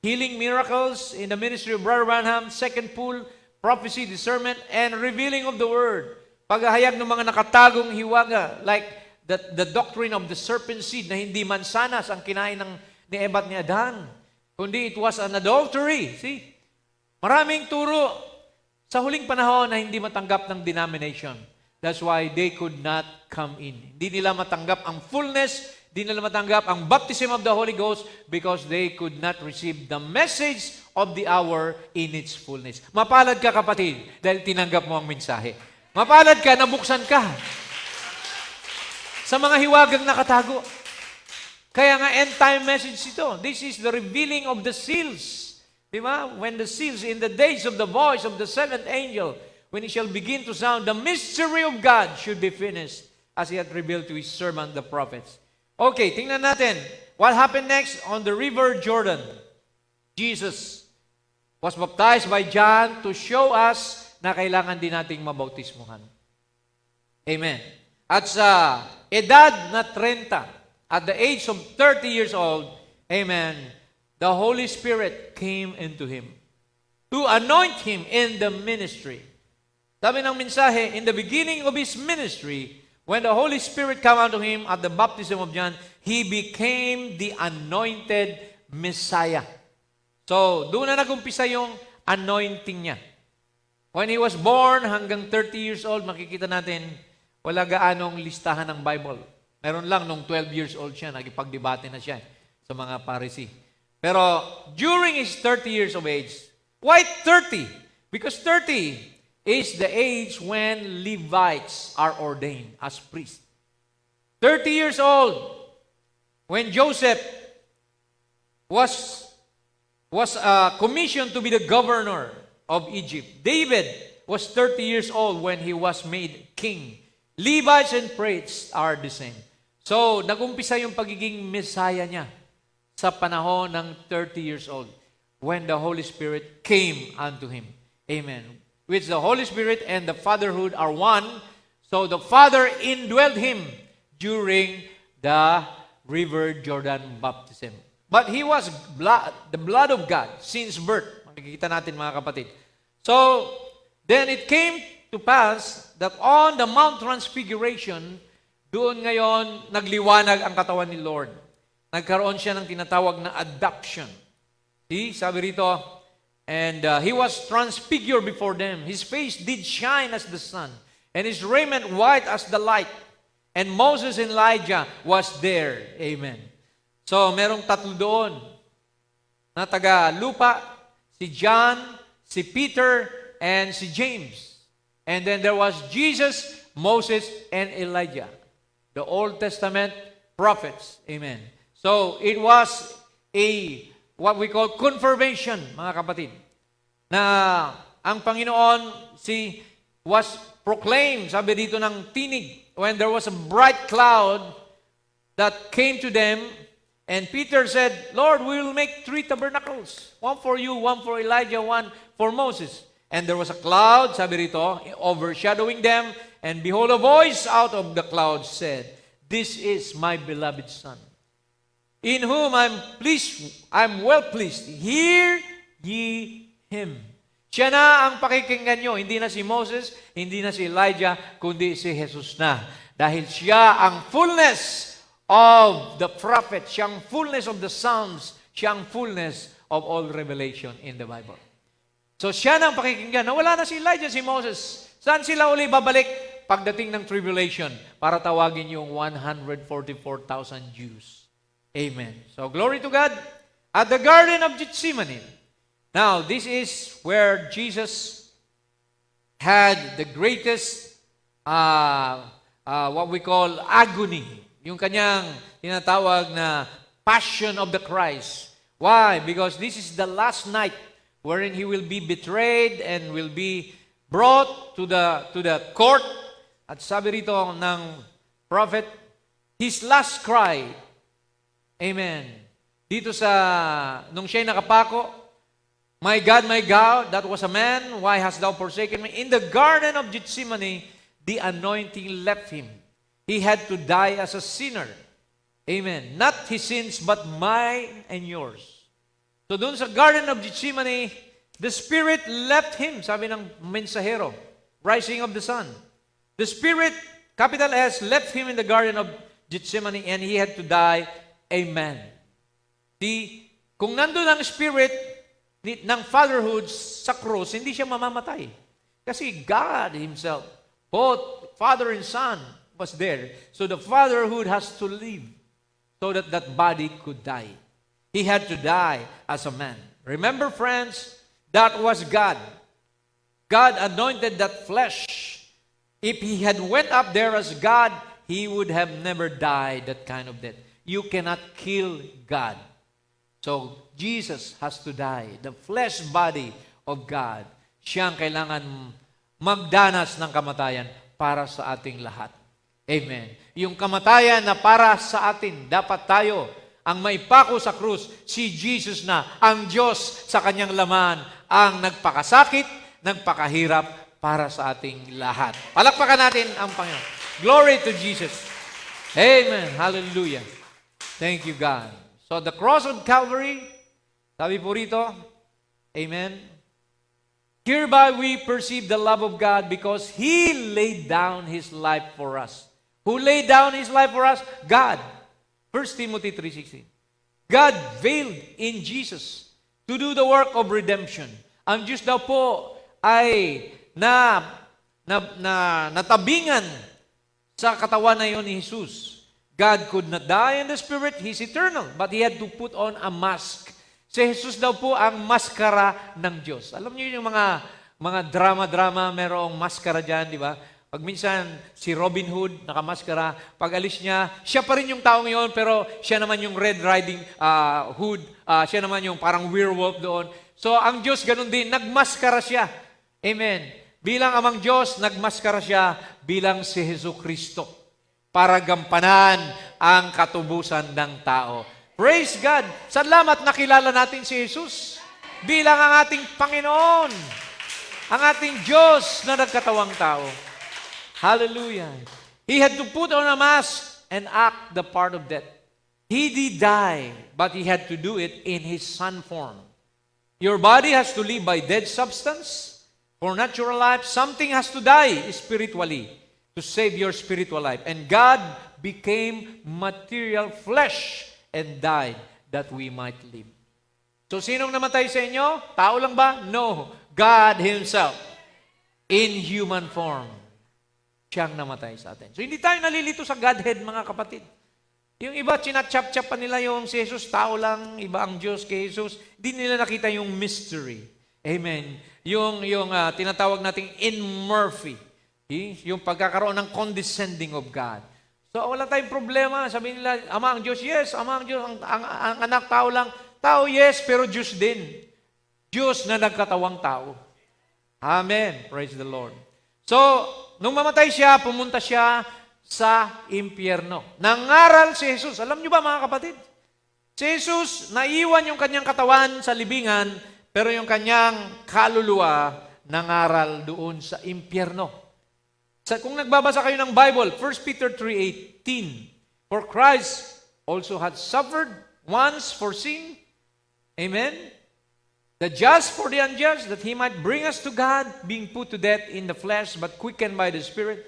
Healing miracles in the ministry of Brother Branham, second pool, prophecy, discernment, and revealing of the Word. Paghahayag ng mga nakatagong hiwaga, like the doctrine of the serpent seed, na hindi mansanas ang kinain ni Eva at ni Adan, kundi it was an adultery. See? Maraming turo sa huling panahon na hindi matanggap ng denomination. That's why they could not come in. Hindi nila matanggap ang fullness, hindi nila matanggap ang baptism of the Holy Ghost because they could not receive the message of the hour in its fullness. Mapalad ka, kapatid, dahil tinanggap mo ang mensahe. Mapalad ka, nabuksan ka sa mga hiwagang nakatago. Kaya nga end time message ito. This is the revealing of the seals. Diba? When the seals, in the days of the voice of the seventh angel, when he shall begin to sound, the mystery of God should be finished as He had revealed to His servant, the prophets. Okay, tingnan natin. What happened next? On the river Jordan, Jesus was baptized by John to show us na kailangan din nating mabautismuhan. Amen. At sa edad na 30, at the age of 30 years old, amen, the Holy Spirit came into him to anoint him in the ministry. Sabi ng mensahe, in the beginning of his ministry, when the Holy Spirit came unto him at the baptism of John, he became the anointed Messiah. So, doon na nag-umpisa yung anointing niya. When he was born, hanggang 30 years old, makikita natin, wala gaanong listahan ng Bible. Meron lang, nung 12 years old siya, nagipagdebate na siya sa mga Pharisee. Pero, during his 30 years of age, why 30? Because 30 is the age when Levites are ordained as priests. 30 years old, when Joseph was commissioned to be the governor of Egypt. David was 30 years old when he was made king. Levites and priests are the same. So, nag-umpisa yung pagiging Messiah niya sa panahon ng 30 years old when the Holy Spirit came unto him. Amen. Which the Holy Spirit and the fatherhood are one. So the Father indwelled him during the River Jordan baptism. But he was the blood of God since birth. Makikita natin, mga kapatid. So, then it came to pass that on the Mount Transfiguration, doon ngayon nagliwanag ang katawan ni Lord. Nagkaroon siya ng tinatawag na adoption. See, sabi rito, and he was transfigured before them. His face did shine as the sun, and his raiment white as the light. And Moses and Elijah was there. Amen. So, merong tatlo doon na taga lupa, si John, si Peter, and si James. And then there was Jesus, Moses, and Elijah. The Old Testament prophets. Amen. So, it was what we call confirmation, mga kapatid, na ang Panginoon was proclaimed, sabi dito ng tinig, when there was a bright cloud that came to them, and Peter said, Lord, we will make 3 tabernacles. One for you, one for Elijah, one for Moses. And there was a cloud, sabi rito, overshadowing them, and behold, a voice out of the cloud said, This is my beloved Son, in whom I'm well pleased. Hear ye him. Siya na ang pakikinggan nyo. Hindi na si Moses, hindi na si Elijah, kundi si Jesus na. Dahil siya ang fullness of the prophet, siya ang fullness of the Psalms, siya ang fullness of all revelation in the Bible. So siya na ang pakikinggan. Wala na si Elijah, si Moses. Saan sila uli babalik? Pagdating ng tribulation para tawagin yung 144,000 Jews. Amen. So glory to God. At the Garden of Gethsemane. Now, this is where Jesus had the greatest, what we call agony. Yung kanyang tinatawag na Passion of the Christ. Why? Because this is the last night wherein He will be betrayed and will be brought to the court. At sabi rito ng prophet, His last cry, amen, dito nung siya'y nakapako, my God, that was a man, why hast thou forsaken me? In the Garden of Gethsemane, the anointing left Him. He had to die as a sinner. Amen. Not his sins, but mine and yours. So doon sa Garden of Gethsemane, the Spirit left Him, sabi ng mensahero, rising of the sun. The Spirit, capital S, left Him in the Garden of Gethsemane and He had to die. Amen. Kung nandun ang Spirit ng fatherhood sa cross, hindi siya mamamatay. Kasi God Himself, both Father and Son, was there. So the fatherhood has to live so that that body could die. He had to die as a man. Remember, friends, that was God. God anointed that flesh. If He had went up there as God, He would have never died that kind of death. You cannot kill God. So, Jesus has to die. The flesh body of God. Siya ang kailangan magdanas ng kamatayan para sa ating lahat. Amen. Yung kamatayan na para sa atin, dapat tayo ang maipako sa krus, si Jesus na, ang Diyos sa Kanyang laman, ang nagpakasakit, nagpakahirap para sa ating lahat. Palakpakan natin ang Panginoon. Glory to Jesus. Amen. Hallelujah. Thank you, God. So the cross of Calvary, sabi po rito, amen, hereby we perceive the love of God because He laid down His life for us. Who laid down His life for us? God. 1 Timothy 3:16. God veiled in Jesus to do the work of redemption. Ang Diyos daw po ay natabingan sa katawan na iyon ni Jesus. God could not die in the Spirit. He's eternal. But He had to put on a mask. Si Jesus daw po ang maskara ng Diyos. Alam niyo yung mga drama-drama, merong maskara dyan, di ba? Pag minsan, si Robin Hood, nakamaskara, pag alis niya, siya pa rin yung taong yon, pero siya naman yung Red Riding Hood, siya naman yung parang werewolf doon. So, ang Diyos ganun din, nagmaskara siya. Amen. Bilang amang Diyos, nagmaskara siya bilang si Jesucristo para gampanan ang katubusan ng tao. Praise God! Salamat nakilala natin si Jesus bilang ang ating Panginoon, ang ating Diyos na nagkatawang tao. Hallelujah. He had to put on a mask and act the part of death. He did die, but He had to do it in His Son form. Your body has to live by dead substance for natural life. Something has to die spiritually to save your spiritual life. And God became material flesh and died that we might live. So, sinong namatay sa inyo? Tao lang ba? No. God Himself in human form. Siyang namatay sa atin. So, hindi tayo nalilito sa Godhead, mga kapatid. Yung iba, chinachap-chap pa nila yung si Jesus, tao lang, iba ang Diyos kay Jesus. Hindi nila nakita yung mystery. Amen. Yung tinatawag nating in Murphy. Yung pagkakaroon ng condescending of God. So wala tayong problema. Sabihin nila, Ama ang Diyos, yes. Ama ang Diyos, ang anak tao lang. Tao, yes, pero Diyos din. Diyos na nagkatawang tao. Amen. Praise the Lord. So, nung mamatay siya, pumunta siya sa impyerno. Nangaral si Jesus. Alam niyo ba mga kapatid? Si Jesus, naiwan yung kanyang katawan sa libingan, pero yung kanyang kaluluwa nangaral doon sa impyerno. Kung nagbabasa kayo ng Bible, 1 Peter 3:18, for Christ also had suffered once for sin. Amen? The just for the unjust, that He might bring us to God, being put to death in the flesh, but quickened by the Spirit,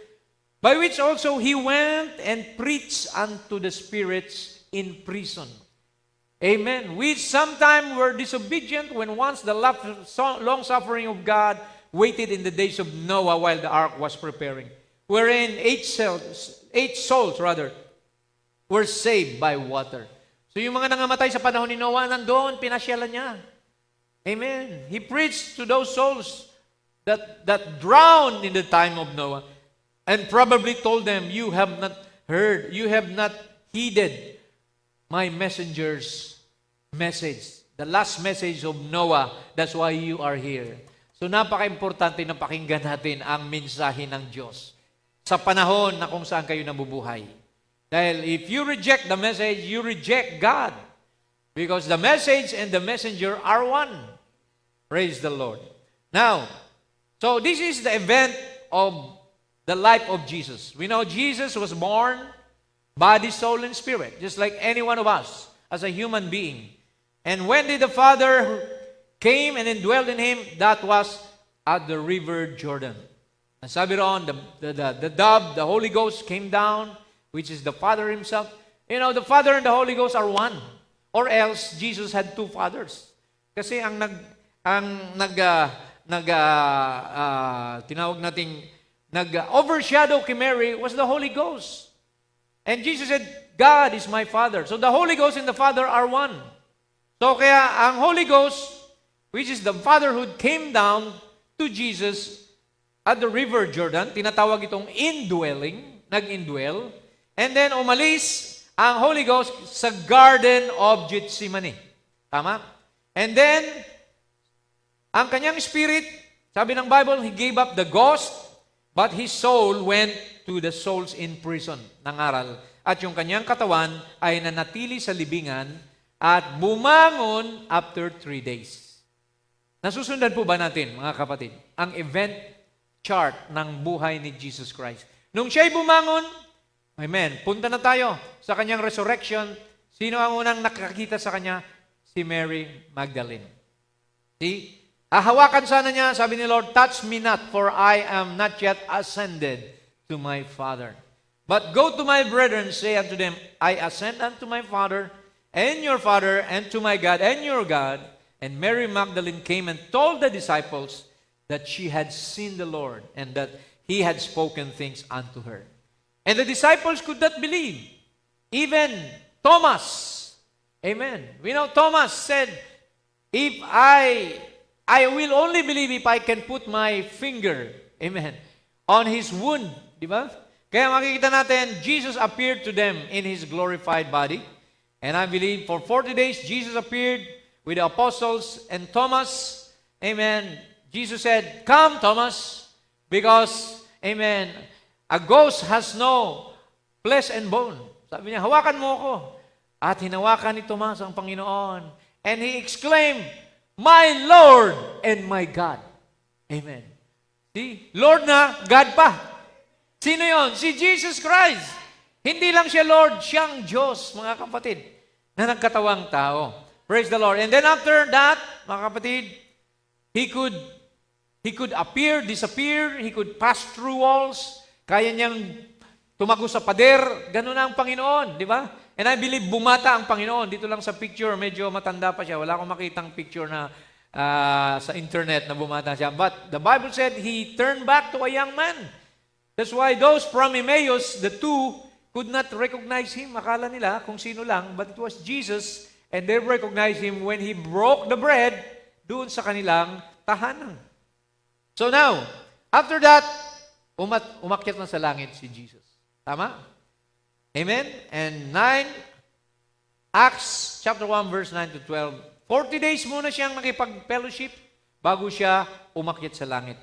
by which also He went and preached unto the spirits in prison. Amen. We sometime were disobedient when once the long suffering of God waited in the days of Noah while the ark was preparing, wherein eight souls were saved by water. So yung mga nangamatay sa panahon ni Noah, nandoon, pinasyalan niya. Amen. He preached to those souls that drowned in the time of Noah and probably told them, you have not heard, you have not heeded my messenger's message. The last message of Noah, that's why you are here. So napaka-importante na pakinggan natin ang mensahe ng Diyos sa panahon na kung saan kayo nabubuhay. Dahil if you reject the message, you reject God. Because the message and the messenger are one. Praise the Lord. Now, so this is the event of the life of Jesus. We know Jesus was born, body, soul, and spirit, just like any one of us as a human being. And when did the Father came and indwelled in Him? That was at the river Jordan. And sabi roon, the dove, the Holy Ghost came down, which is the Father Himself. You know, the Father and the Holy Ghost are one. Or else, Jesus had two fathers. Kasi tinawag nating nag-overshadow kay Mary was the Holy Ghost. And Jesus said, God is my Father. So the Holy Ghost and the Father are one. So kaya ang Holy Ghost, which is the Fatherhood, came down to Jesus at the river Jordan. Tinatawag itong indwelling, nag-indwell. And then umalis ang Holy Ghost sa Garden of Gethsemane. Tama? And then, ang kanyang spirit, sabi ng Bible, He gave up the ghost, but His soul went to the souls in prison, nangaral. At yung kanyang katawan ay nanatili sa libingan at bumangon after 3 days. Nasusundan po ba natin, mga kapatid, ang event chart ng buhay ni Jesus Christ? Nung siya'y bumangon, amen, punta na tayo sa kanyang resurrection. Sino ang unang nakakita sa kanya? Si Mary Magdalene. See? Hawakan sana niya, sabi ni Lord, touch me not, for I am not yet ascended to my Father. But go to my brethren, say unto them, I ascend unto my Father, and your Father, and to my God, and your God. And Mary Magdalene came and told the disciples that she had seen the Lord, and that He had spoken things unto her. And the disciples could not believe. Even Thomas, amen. We know Thomas said, if I will only believe if I can put my finger, amen, on His wound. Di ba? Kaya makikita natin, Jesus appeared to them in His glorified body. And I believe for 40 days, Jesus appeared with the apostles and Thomas. Amen. Jesus said, come, Thomas, because, amen, a ghost has no flesh and bone. Sabi niya, hawakan mo ako. At hinawakan ni Thomas ang Panginoon. And he exclaimed, my Lord and my God. Amen. See? Lord na, God pa. Sino yon? Si Jesus Christ. Hindi lang siya Lord, siyang Diyos, mga kapatid, na nagkatawang tao. Praise the Lord. And then after that, mga kapatid, He could appear, disappear, He could pass through walls, kaya niyang tumago sa pader, ganun na ang Panginoon, di ba? And I believe bumata ang Panginoon. Dito lang sa picture, medyo matanda pa siya. Wala akong makitang picture na sa internet na bumata siya. But the Bible said, He turned back to a young man. That's why those from Emmaus, the two, could not recognize Him. Akala nila kung sino lang, but it was Jesus, and they recognized Him when He broke the bread doon sa kanilang tahanan. So now, after that, umakyat na sa langit si Jesus. Tama? Amen? And 9, Acts chapter 1, verse 9 to 12. 40 days muna siyang nakipag-fellowship bago siya umakyat sa langit.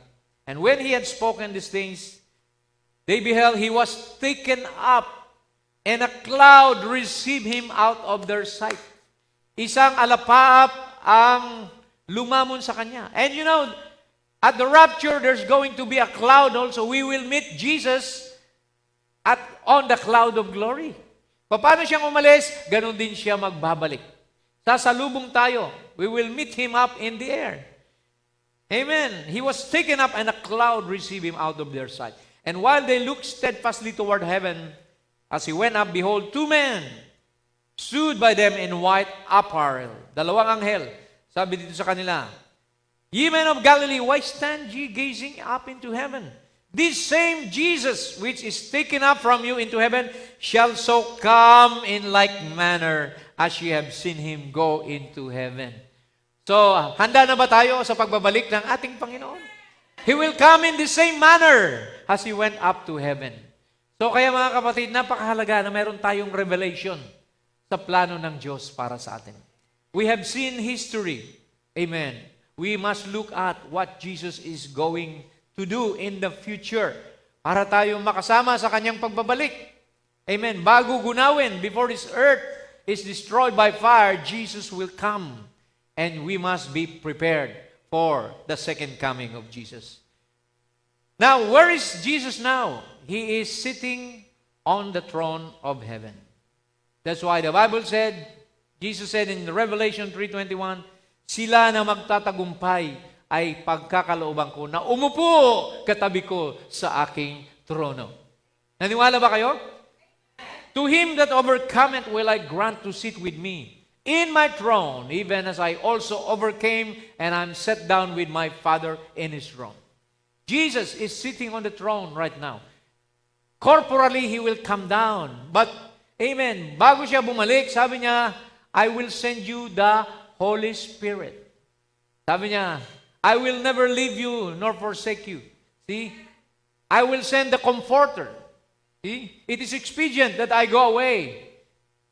And when he had spoken these things, they beheld he was taken up, and a cloud received him out of their sight. Isang alapaap ang lumamon sa kanya. And you know, at the rapture, there's going to be a cloud also. We will meet Jesus on the cloud of glory. Paano siyang umalis? Ganon din siya magbabalik. Sasalubong tayo. We will meet Him up in the air. Amen. He was taken up and a cloud received Him out of their sight. And while they looked steadfastly toward heaven, as He went up, behold, 2 men stood by them in white apparel. Dalawang anghel. Sabi dito sa kanila, Ye men of Galilee, why stand ye gazing up into heaven? This same Jesus, which is taken up from you into heaven, shall so come in like manner as ye have seen Him go into heaven. So, handa na ba tayo sa pagbabalik ng ating Panginoon? He will come in the same manner as He went up to heaven. So, kaya mga kapatid, napakahalaga na mayroon tayong revelation sa plano ng Diyos para sa atin. We have seen history. Amen. We must look at what Jesus is going to do in the future para tayo makasama sa Kanyang pagbabalik. Amen. Bago gunawin, before this earth is destroyed by fire, Jesus will come. And we must be prepared for the second coming of Jesus. Now, where is Jesus now? He is sitting on the throne of heaven. That's why the Bible said, Jesus said in Revelation 3:21, sila na magtatagumpay ay pagkakalooban ko na umupo katabi ko sa aking trono. Naniwala ba kayo? To him that overcometh will I grant to sit with me in my throne, even as I also overcame and I'm set down with my Father in His throne. Jesus is sitting on the throne right now. Corporally, He will come down. But, amen, bago siya bumalik, sabi niya, I will send you the Holy Spirit. Sabi niya, I will never leave you nor forsake you. See? I will send the Comforter. See? It is expedient that I go away.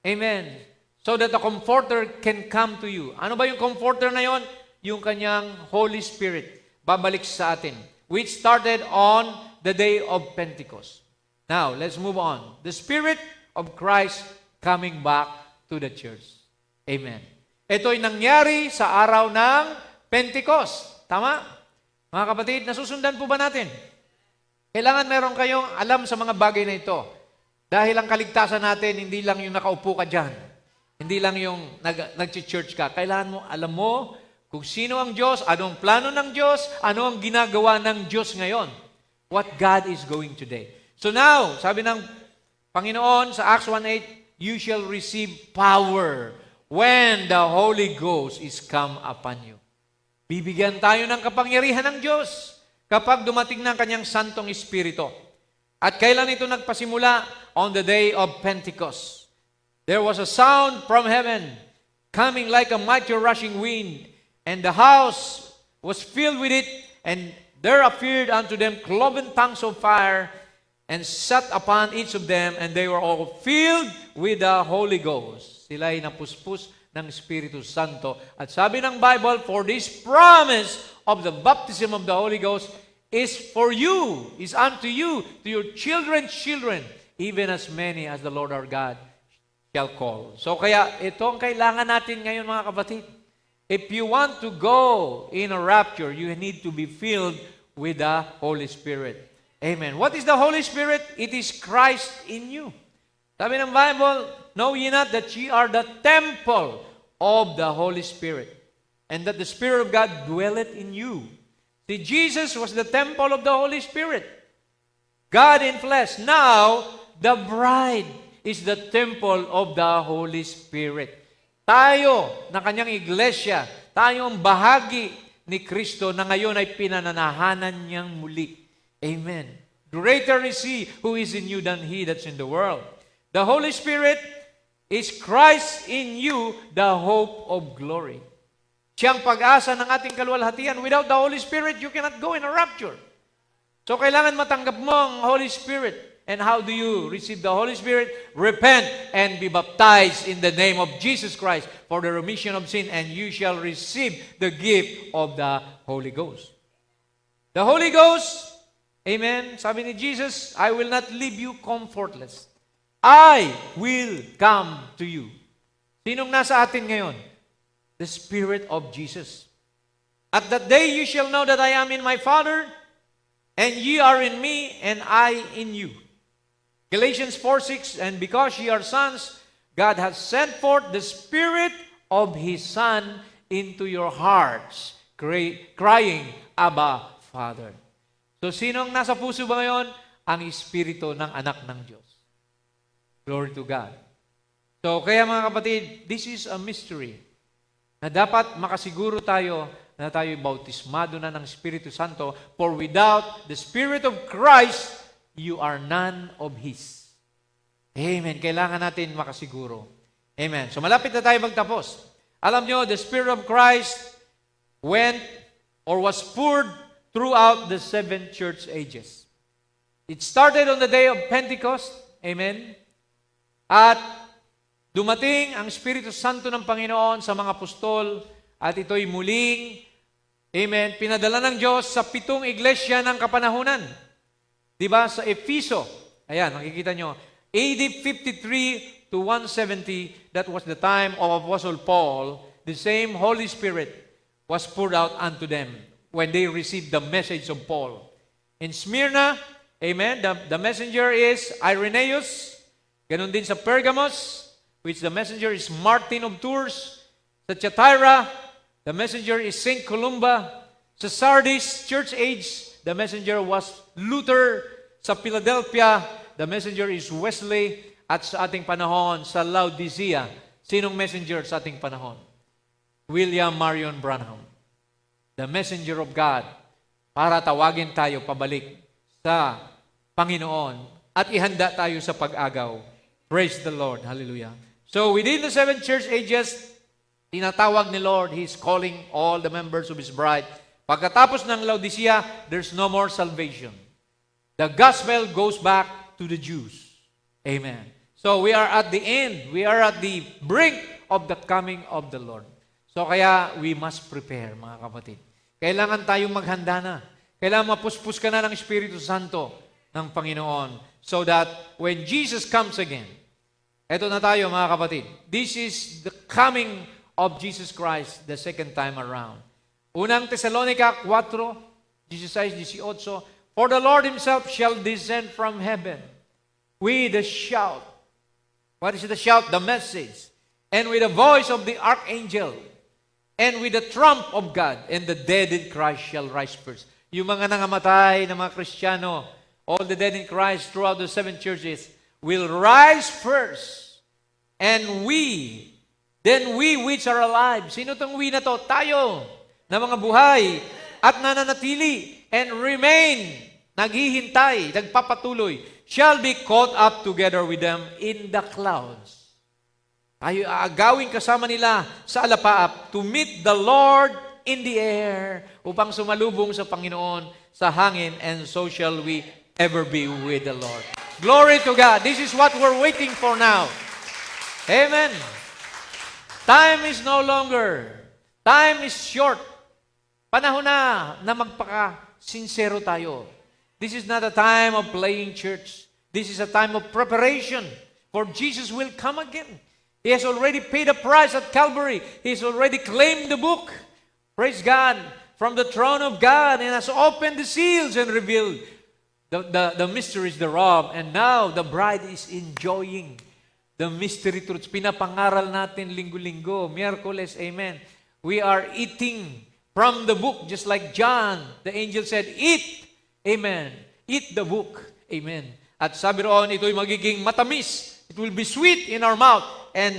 Amen. So that the Comforter can come to you. Ano ba yung Comforter na yon? Yung kanyang Holy Spirit. Babalik sa atin. Which started on the day of Pentecost. Now, let's move on. The Spirit of Christ coming back to the church. Amen. Ito'y nangyari sa araw ng Pentecost. Tama? Mga kapatid, nasusundan po ba natin? Kailangan meron kayong alam sa mga bagay na ito. Dahil ang kaligtasan natin, hindi lang yung nakaupo ka dyan. Hindi lang yung nag-church ka. Kailangan mo, alam mo kung sino ang Diyos, anong plano ng Diyos, ano ang ginagawa ng Diyos ngayon. What God is going today. So now, sabi ng Panginoon sa Acts 1:8, you shall receive power when the Holy Ghost is come upon you. Bibigyan tayo ng kapangyarihan ng Diyos kapag dumating ng Kanyang Santong Espiritu. At kailan ito nagpasimula? On the day of Pentecost. There was a sound from heaven, coming like a mighty rushing wind, and the house was filled with it, and there appeared unto them cloven tongues of fire, and sat upon each of them, and they were all filled with the Holy Ghost. Sila'y napuspos ng Espiritu Santo. At sabi ng Bible, for this promise of the baptism of the Holy Ghost is for you, is unto you, to your children's children, even as many as the Lord our God shall call. So kaya ito ang kailangan natin ngayon mga kapatid. If you want to go in a rapture, you need to be filled with the Holy Spirit. Amen. What is the Holy Spirit? It is Christ in you. Sabi ng Bible, know ye not that ye are the temple of the Holy Spirit, and that the Spirit of God dwelleth in you. See, Jesus was the temple of the Holy Spirit. God in flesh. Now, the bride is the temple of the Holy Spirit. Tayo, na kanyang iglesia, tayo ang bahagi ni Kristo na ngayon ay pinananahanan niyang muli. Amen. Greater is He who is in you than he that's in the world. The Holy Spirit is Christ in you, the hope of glory. Siya ang pag-asa ng ating kaluwalhatian. Without the Holy Spirit, you cannot go in a rapture. So, kailangan matanggap mo ang Holy Spirit. And how do you receive the Holy Spirit? Repent and be baptized in the name of Jesus Christ for the remission of sin, and you shall receive the gift of the Holy Ghost. The Holy Ghost, amen, sabi ni Jesus, I will not leave you comfortless. I will come to you. Sinong nasa atin ngayon? The Spirit of Jesus. At that day you shall know that I am in my Father, and ye are in me, and I in you. Galatians 4:6, and because ye are sons, God has sent forth the Spirit of His Son into your hearts, crying, Abba, Father. So, sinong nasa puso ba ngayon? Ang Espiritu ng anak ng Diyos. Glory to God. So, kaya mga kapatid, this is a mystery na dapat makasiguro tayo na tayo bautismado na ng Espiritu Santo, for without the Spirit of Christ, you are none of His. Amen. Kailangan natin makasiguro. Amen. So malapit na tayo magtapos. Alam nyo, the Spirit of Christ went or was poured throughout the 7 church ages. It started on the day of Pentecost. Amen. At dumating ang Espiritu Santo ng Panginoon sa mga apostol at ito'y muling, amen, pinadala ng Diyos sa 7 iglesia ng kapanahunan. Diba? Sa Efeso, ayan, nakikita nyo, AD 53 to 170, that was the time of Apostle Paul, the same Holy Spirit was poured out unto them when they received the message of Paul. In Smyrna, amen, the messenger is Irenaeus. Ganon din sa Pergamos, which the messenger is Martin of Tours. Sa Thyatira, the messenger is Saint Columba. Sa Sardis, church age, the messenger was Luther. Sa Philadelphia, the messenger is Wesley. At sa ating panahon, sa Laodicea, sinong messenger sa ating panahon? William Marion Branham. The messenger of God, para tawagin tayo pabalik sa Panginoon at ihanda tayo sa pag-agaw. Praise the Lord. Hallelujah. So within the 7 church ages, tinatawag ni Lord, He's calling all the members of His bride. Pagkatapos ng Laodicea, there's no more salvation. The gospel goes back to the Jews. Amen. So we are at the end. We are at the brink of the coming of the Lord. So kaya we must prepare, mga kapatid. Kailangan tayong maghanda na. Kailangan mapuspos ka na ng Espiritu Santo ng Panginoon so that when Jesus comes again, eto na tayo, mga kapatid. This is the coming of Jesus Christ the second time around. Unang Tesalonica 4, 16-18, for the Lord Himself shall descend from heaven with a shout. What is the shout? The message. And with the voice of the archangel. And with the trump of God. And the dead in Christ shall rise first. Yung mga nangamatay na mga Kristiyano, all the dead in Christ throughout the 7 churches, will rise first. And then we which are alive. Sino tong we na to? Tayo, na mga buhay, at nananatili, and remain, naghihintay, nagpapatuloy, shall be caught up together with them in the clouds. Tayo aagawin kasama nila sa alapaap to meet the Lord in the air upang sumalubong sa Panginoon sa hangin, and so shall we ever be with the Lord. Glory to God. This is what we're waiting for now. Amen. Time is no longer. Time is short. Panahon na magpaka-sincero tayo. This is not a time of playing church. This is a time of preparation, for Jesus will come again. He has already paid a price at Calvary. He has already claimed the book. Praise God. From the throne of God, and has opened the seals and revealed the mysteries thereof. And now the bride is enjoying the mystery truths. Pinapangaral natin linggo-linggo, Miyerkules, amen. We are eating from the book, just like John, the angel said, eat, amen. Eat the book, amen. At sabi roon, ito'y magiging matamis. It will be sweet in our mouth and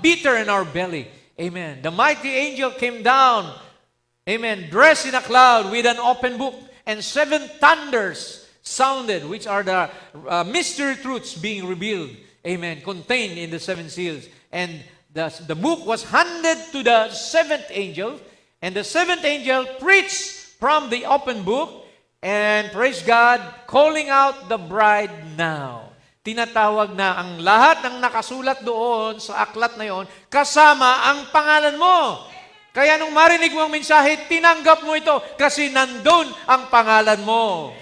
bitter in our belly. Amen. The mighty angel came down, amen, dressed in a cloud with an open book, and 7 thunders sounded, which are the mystery truths being revealed, amen, contained in the 7 seals. And the book was handed to the seventh angel, and the seventh angel preached from the open book, and praise God, calling out the bride now. Tinatawag na ang lahat ng nakasulat doon sa aklat na yon, kasama ang pangalan mo. Kaya nung marinig mo ang mensahe, tinanggap mo ito kasi nandun ang pangalan mo.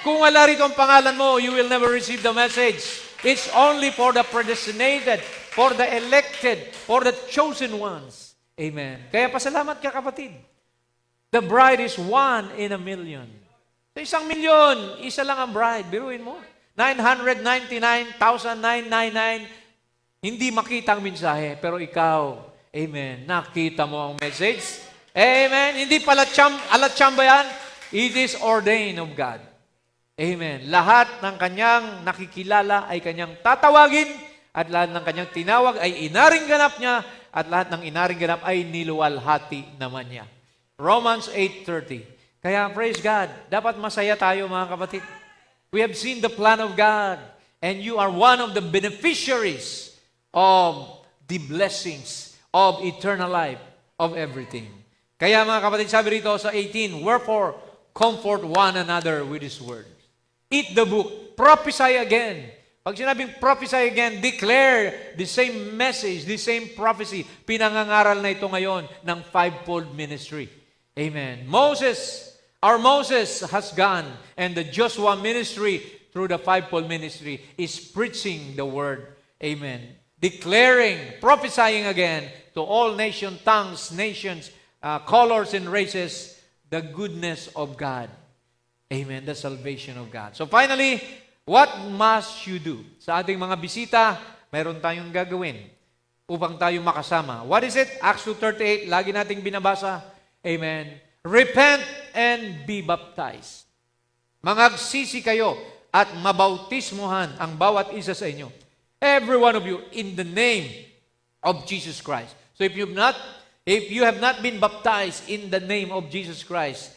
Kung wala rito ang pangalan mo, you will never receive the message. It's only for the predestinated, for the elected, for the chosen ones. Amen. Kaya pasalamat ka, kapatid. The bride is 1 in a million. Sa 1 milyon, isa lang ang bride. Biruin mo. 999,999, hindi makita ang mensahe, pero ikaw, amen, nakita mo ang message. Amen. Hindi pala alatsamba yan. It is ordained of God. Amen. Lahat ng kanyang nakikilala ay kanyang tatawagin, at lahat ng kanyang tinawag ay inaring ganap niya, at lahat ng inaring ganap ay niluwalhati naman niya. Romans 8:30. Kaya praise God, dapat masaya tayo mga kapatid. We have seen the plan of God, and you are one of the beneficiaries of the blessings of eternal life, of everything. Kaya mga kapatid, sabi rito sa 18, wherefore, comfort one another with His word. Eat the book, prophesy again. Pag sinabing prophesy again, declare the same message, the same prophecy. Pinangangaral na ito ngayon ng fivefold ministry. Amen. Our Moses has gone, and the Joshua ministry through the fivefold ministry is preaching the word. Amen. Declaring, prophesying again to all nations, tongues, nations, colors, and races, the goodness of God. Amen. The salvation of God. So finally, what must you do? Sa ating mga bisita, mayroon tayong gagawin upang tayo makasama. What is it? Acts 2:38, lagi nating binabasa. Amen. Repent and be baptized. Mangagsisi kayo at mabautismuhan ang bawat isa sa inyo. Every one of you in the name of Jesus Christ. So if you have not been baptized in the name of Jesus Christ,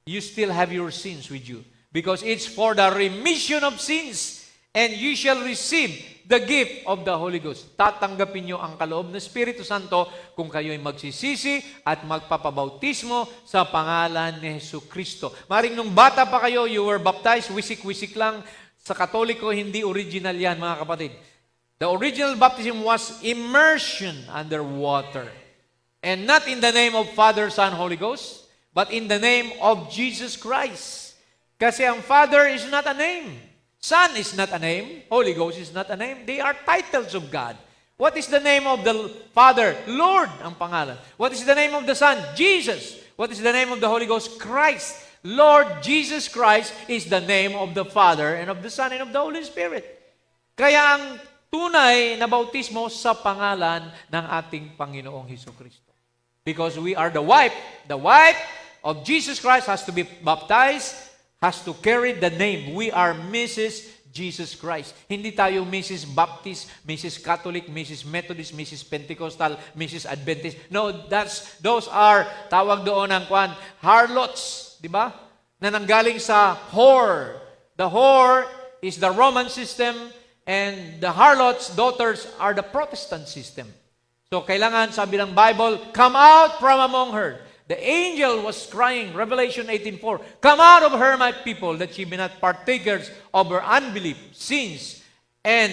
you still have your sins with you. Because it's for the remission of sins, and you shall receive the gift of the Holy Ghost. Tatanggapin nyo ang kaloob ng Espiritu Santo kung kayo'y magsisisi at magpapabautismo sa pangalan ni Jesucristo. Maring nung bata pa kayo, you were baptized, wisik-wisik lang. Sa Katoliko, hindi original yan, mga kapatid. The original baptism was immersion under water. And not in the name of Father, Son, Holy Ghost, but in the name of Jesus Christ. Kasi ang Father is not a name. Son is not a name. Holy Ghost is not a name. They are titles of God. What is the name of the Father? Lord ang pangalan. What is the name of the Son? Jesus. What is the name of the Holy Ghost? Christ. Lord Jesus Christ is the name of the Father and of the Son and of the Holy Spirit. Kaya ang tunay na bautismo sa pangalan ng ating Panginoong Hesukristo. Because we are the wife. The wife of Jesus Christ has to be baptized, has to carry the name. We are Mrs. Jesus Christ. Hindi tayo Mrs. Baptist, Mrs. Catholic, Mrs. Methodist, Mrs. Pentecostal, Mrs. Adventist. No, those are, tawag doon ng harlots, di ba? Na nanggaling sa whore. The whore is the Roman system, and the harlots' daughters are the Protestant system. So kailangan, sabi ng Bible, come out from among her. The angel was crying, Revelation 18:4, come out of her, my people, that ye be not partakers of her unbelief, sins, and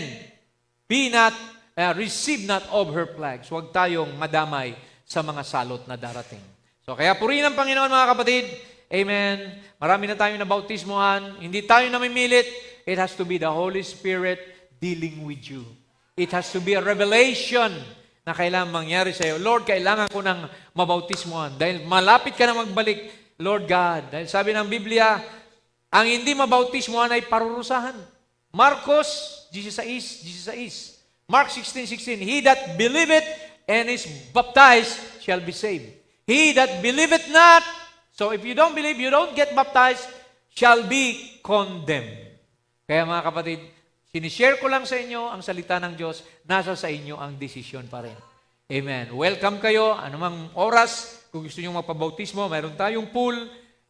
receive not of her plagues. Huwag tayong madamay sa mga salot na darating. So kaya purihin ang Panginoon, mga kapatid. Amen. Marami na tayong nabautismuhan. Hindi tayo namimilit. It has to be the Holy Spirit dealing with you. It has to be a revelation na kailangan mangyari sa iyo. Lord, kailangan ko ng mabautismuhan. Dahil malapit ka na magbalik, Lord God. Dahil sabi ng Biblia, ang hindi mabautismuhan ay parurusahan. Marcos 16. Mark 16:16. He that believeth and is baptized shall be saved. He that believeth not, so if you don't believe, you don't get baptized, shall be condemned. Kaya mga kapatid, sinishare ko lang sa inyo ang salita ng Diyos, nasa sa inyo ang desisyon pa rin. Amen. Welcome kayo, anumang oras, kung gusto nyo magpabautismo, mayroon tayong pool,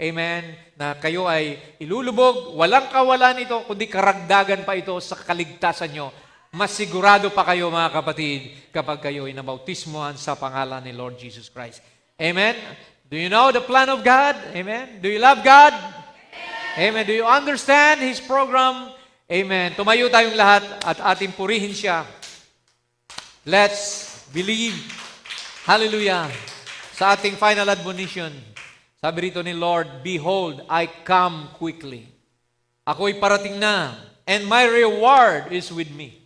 amen, na kayo ay ilulubog, walang kawalan ito, kundi karagdagan pa ito sa kaligtasan nyo. Mas sigurado pa kayo mga kapatid kapag kayo ay nabautismohan sa pangalan ni Lord Jesus Christ. Amen? Do you know the plan of God? Amen? Do you love God? Amen. Do you understand His program? Amen. Tumayo tayong lahat at ating purihin siya. Let's believe. Hallelujah. Sa ating final admonition, sabi rito ni Lord, "Behold, I come quickly." Ako'y parating na, and my reward is with me.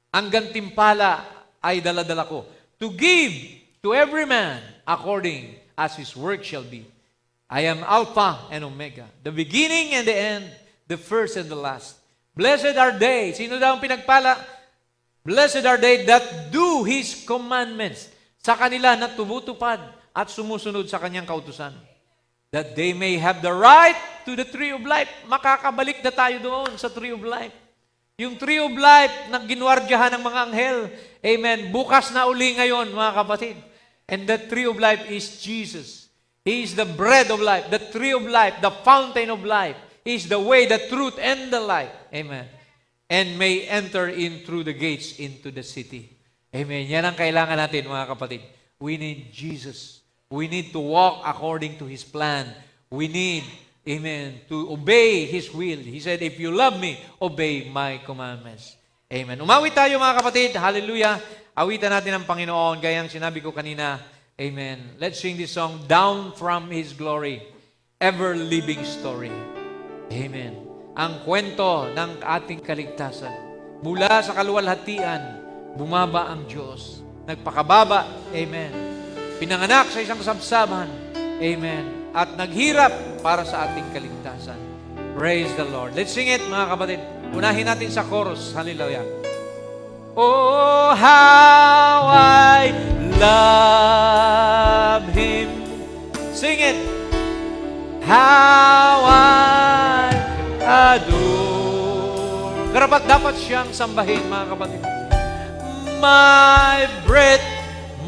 Ang gantimpala ay dala-dala ko. To give to every man according as his work shall be. I am Alpha and Omega, the beginning and the end, the first and the last. Blessed are they. Sino daw ang pinagpala? Blessed are they that do His commandments. Sa kanila na tumutupad at sumusunod sa kanyang kautusan. That they may have the right to the tree of life. Makakabalik na tayo doon sa tree of life. Yung tree of life na ginwardyahan ng mga anghel. Amen. Bukas na uli ngayon, mga kapatid. And the tree of life is Jesus. He is the bread of life, the tree of life, the fountain of life. He is the way, the truth, and the life. Amen. And may enter in through the gates into the city. Amen. Yan ang kailangan natin, mga kapatid. We need Jesus. We need to walk according to His plan. We need, amen, to obey His will. He said, if you love me, obey my commandments. Amen. Umawit tayo, mga kapatid. Hallelujah. Awitan natin ang Panginoon. Gayang sinabi ko kanina. Amen. Let's sing this song, Down from His Glory, Ever-Living Story. Amen. Ang kwento ng ating kaligtasan. Mula sa kaluwalhatian, bumaba ang Diyos. Nagpakababa. Amen. Pinanganak sa isang sabsaban. Amen. At naghirap para sa ating kaligtasan. Praise the Lord. Let's sing it, mga kapatid. Unahin natin sa chorus. Hallelujah. Oh, how I love Him. Sing it. How I adore. Karapat dapat siyang sambahin, mga kapatid. My breath,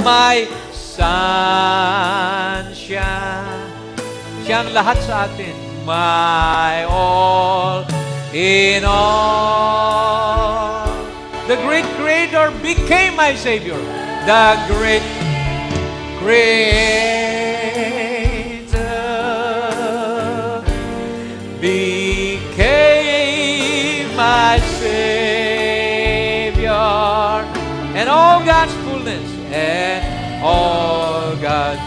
my sunshine. Siyang lahat sa atin. My all in all. The great Creator became my Savior. The great Creator became my Savior. And all God's fullness, and all God's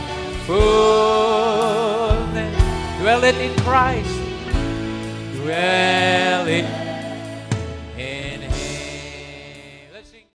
fullness, dwell it in Christ, dwell it